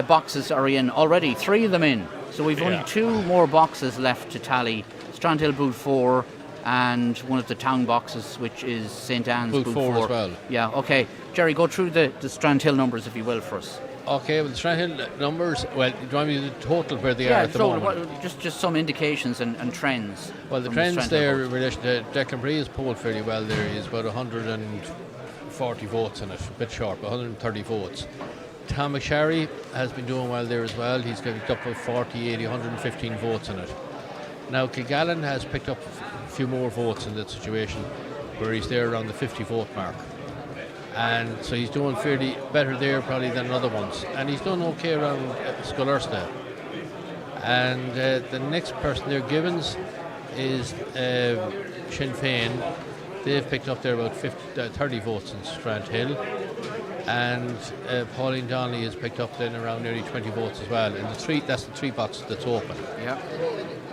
boxes are in already, 3 of them in. So we've only 2 more boxes left to tally. Strandhill booth 4 and one of the town boxes, which is St Anne's booth 4 as well. Yeah, okay. Jerry, go through the Strandhill numbers, if you will, for us. Okay, well, the Strandhill numbers, well, do you want me to total where they are at the moment? Just some indications and trends. Well, the trends there in relation to Declan Brea is polled fairly well there. He's about 140 votes in it, a bit short, but 130 votes. Tom McSharry has been doing well there as well. He's picked up about 40, 80, 115 votes in it. Now, Kilgallen has picked up a few more votes in that situation, where he's there around the 50 vote mark. And so he's doing fairly better there probably than other ones. And he's done okay around Scollursta. And the next person there, Gibbons, is Sinn Féin. They've picked up there about 30 votes in Strandhill. And Pauline Donnelly has picked up then around nearly 20 votes as well. And that's the 3 boxes that's open. Yeah.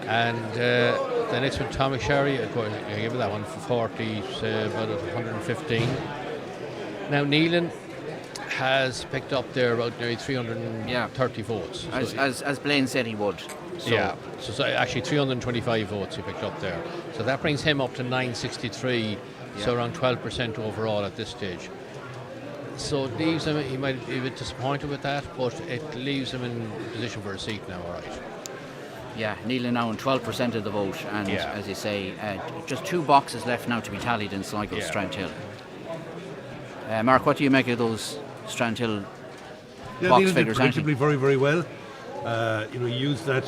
And the next one, Tom McSharry, I gave that one for 40, about 115. Now, Neelan has picked up there about nearly 330 votes. As Blaine said he would. So actually 325 votes he picked up there. So that brings him up to 963, so around 12% overall at this stage. So it leaves him, he might be a bit disappointed with that, but it leaves him in position for a seat now, all right. Yeah, Neelan now on 12% of the vote, and as you say, just 2 boxes left now to be tallied in Sligo Strandhill. Mark, what do you make of those Strandhill box figures? Predictably very, very well. He used that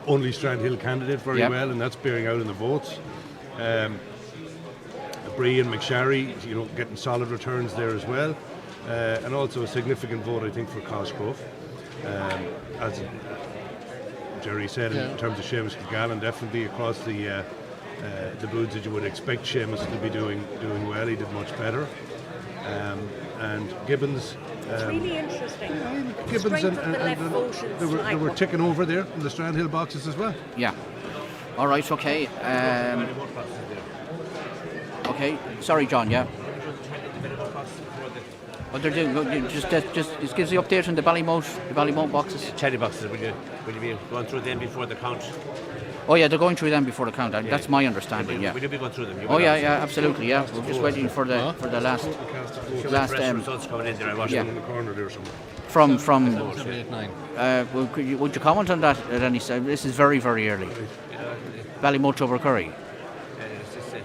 only Strandhill candidate very well, and that's bearing out in the votes. Brea and McSharry, getting solid returns there as well, and also a significant vote, I think, for Cosgrove. As Jerry said, in terms of Seamus Kilgallen, definitely across the booths that you would expect Seamus to be doing well. He did much better. And Gibbons. It's really interesting. Gibbons and they were ticking over there in the Strandhill boxes as well. Yeah. All right. Okay. Okay. Sorry, John. Yeah. What they're doing? Just gives the update on the Ballymote boxes. Cherry boxes. Will you be going through them before the count? Oh yeah, they're going through them before the count. That's my understanding. Will you be going through them? Absolutely. Yeah, we're just waiting for the last results coming in there. I watched them in the corner there somewhere. From would you comment on that at any time? This is very, very early. Ballymote over Curry. It's just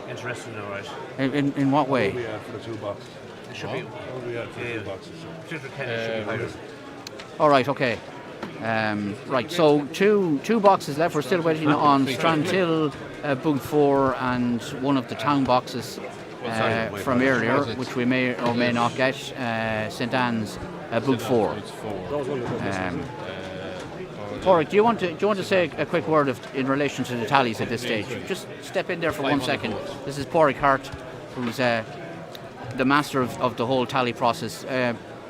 interesting, all right. In what way? We are for the 2 boxes. It should be. We are for the 2 boxes. All right. Okay. Right, so two boxes left. We're still waiting on Strandhill booth 4 and one of the town boxes from earlier, which we may or may not get. St Anne's booth 4. Porrick, do you want to say a quick word in relation to the tallies at this stage? Just step in there for 1 second. This is Porrick Hart, who's the master of the whole tally process.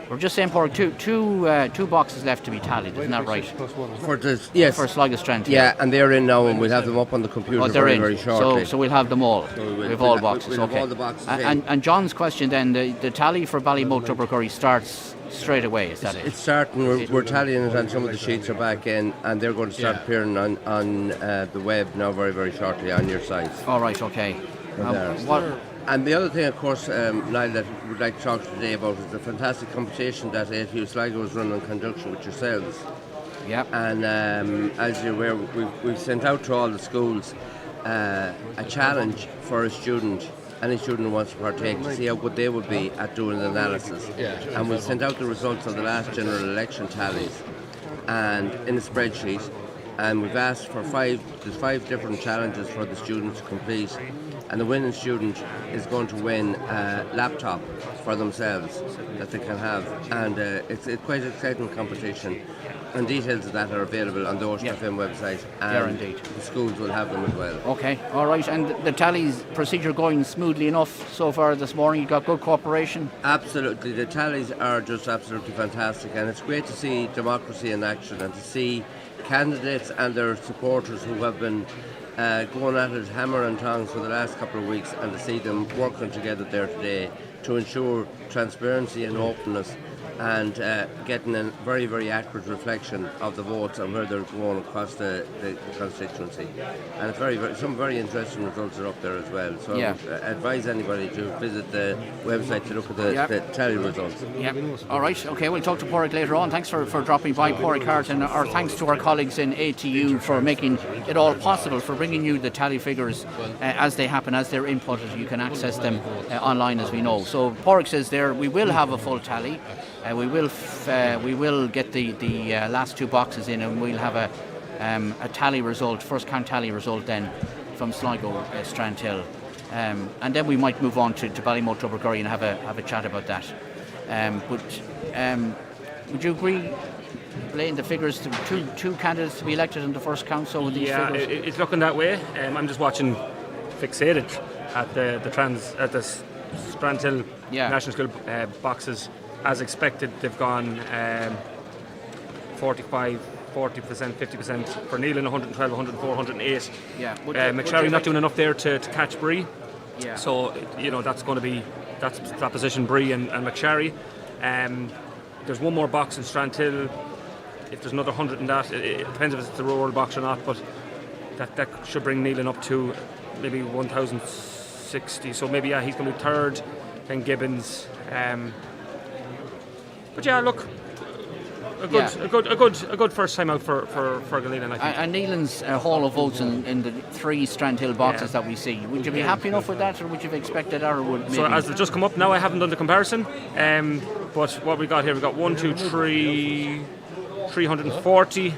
We're just saying, Porrick, two boxes left to be tallied, isn't that right? For Sligo Strandhill. Yeah, and they're in now, and we'll have them up on the computer very shortly. So we'll have them all. We have all boxes. We'll okay. all the boxes and John's question then, the tally for Ballymote Tubbercurry starts straight away, is that it? It's starting. We're tallying it, and some of the sheets are back in, and they're going to start appearing on the web now very, very shortly on your site. All right, okay. And the other thing, of course, Niall, that we'd like to talk today about is the fantastic competition that AFU Sligo is running in conjunction with yourselves. Yeah. And as you're aware, we've sent out to all the schools a challenge for a student, any student who wants to partake, to see how good they would be at doing the analysis. Yeah. And we've sent out the results of the last general election tallies and in a spreadsheet. And we've asked for 5 different challenges for the students to complete, and the winning student is going to win a laptop for themselves that they can have, and it's quite an exciting competition, and details of that are available on the Ocean FM website, and the schools will have them as well. Okay, all right, and the tallies procedure going smoothly enough so far this morning? You got good cooperation? Absolutely, the tallies are just absolutely fantastic, and it's great to see democracy in action and to see candidates and their supporters who have been going at it hammer and tongs for the last couple of weeks, and to see them working together there today to ensure transparency and openness and getting a very, very accurate reflection of the votes and where they're going across the constituency. And it's some very interesting results are up there as well. So I advise anybody to visit the website to look at the tally results. Yeah. All right. Okay, we'll talk to Pádraig later on. Thanks for dropping by, Pádraig Hart, and our thanks to our colleagues in ATU for making it all possible, for bringing you the tally figures as they happen, as they're inputted. You can access them online, as we know. So Pádraig says there we will have a full tally. We will get the last two boxes in, and we'll have a tally result, first count tally result then from Sligo, Strandhill, and then we might move on to Ballymote, Tubbercurry and have a chat about that. Would you agree, laying the figures to two candidates to be elected in the first count? So with these figures, it's looking that way. I'm just watching fixated at the Strandhill National School boxes. As expected, they've gone 45, 40%, 50% for Neil, 112, 104, 108. McSherry not doing enough there to catch Bree. Yeah. So that's going to be that position, Bree and McSherry. There's one more box in Strandhill. If there's another 100 in that, it depends if it's the rural box or not. But that should bring Neil up to maybe 1,060. So maybe he's going to be third. Then Gibbons. But look, a good first time out for Galenan, I think. And Neelan's haul of votes in the three Strandhill boxes that we see. Would you be happy enough with that, or would you have expected that, or would maybe? So as they've just come up now, I haven't done the comparison. But what we got here, we got 1, 2, 3, 340.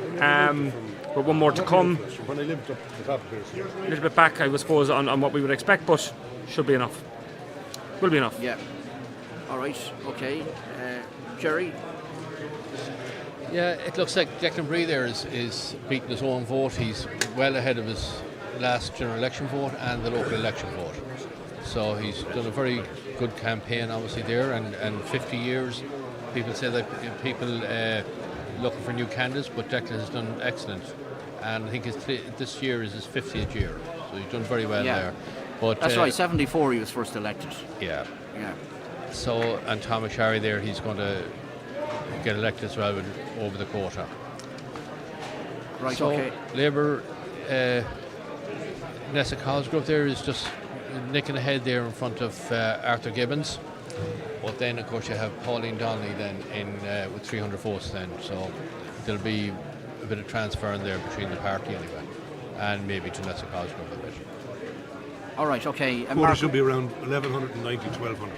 But one more to come. When I lived up the top here, a little bit back, I suppose, on what we would expect, but should be enough. Will be enough. Yeah. All right. Okay. Jerry? Yeah, it looks like Declan Bree there is beating his own vote. He's well ahead of his last general election vote and the local election vote. So he's done a very good campaign, obviously, there. And 50 years, people say that people looking for new candidates, but Declan has done excellent. And I think this year is his 50th year. So he's done very well there. But that's right, 74 he was first elected. Yeah. So, and Thomas Shari there, he's going to get elected as well over the quota. Right, so okay. Labour, Nessa Cosgrove there is just nicking ahead there in front of Arthur Gibbons. But then, of course, you have Pauline Donnelly then with 300 votes then. So there'll be a bit of transfer in there between the party anyway. And maybe to Nessa Cosgrove a bit. All right, okay. Quota should be around 1,190, 1,200.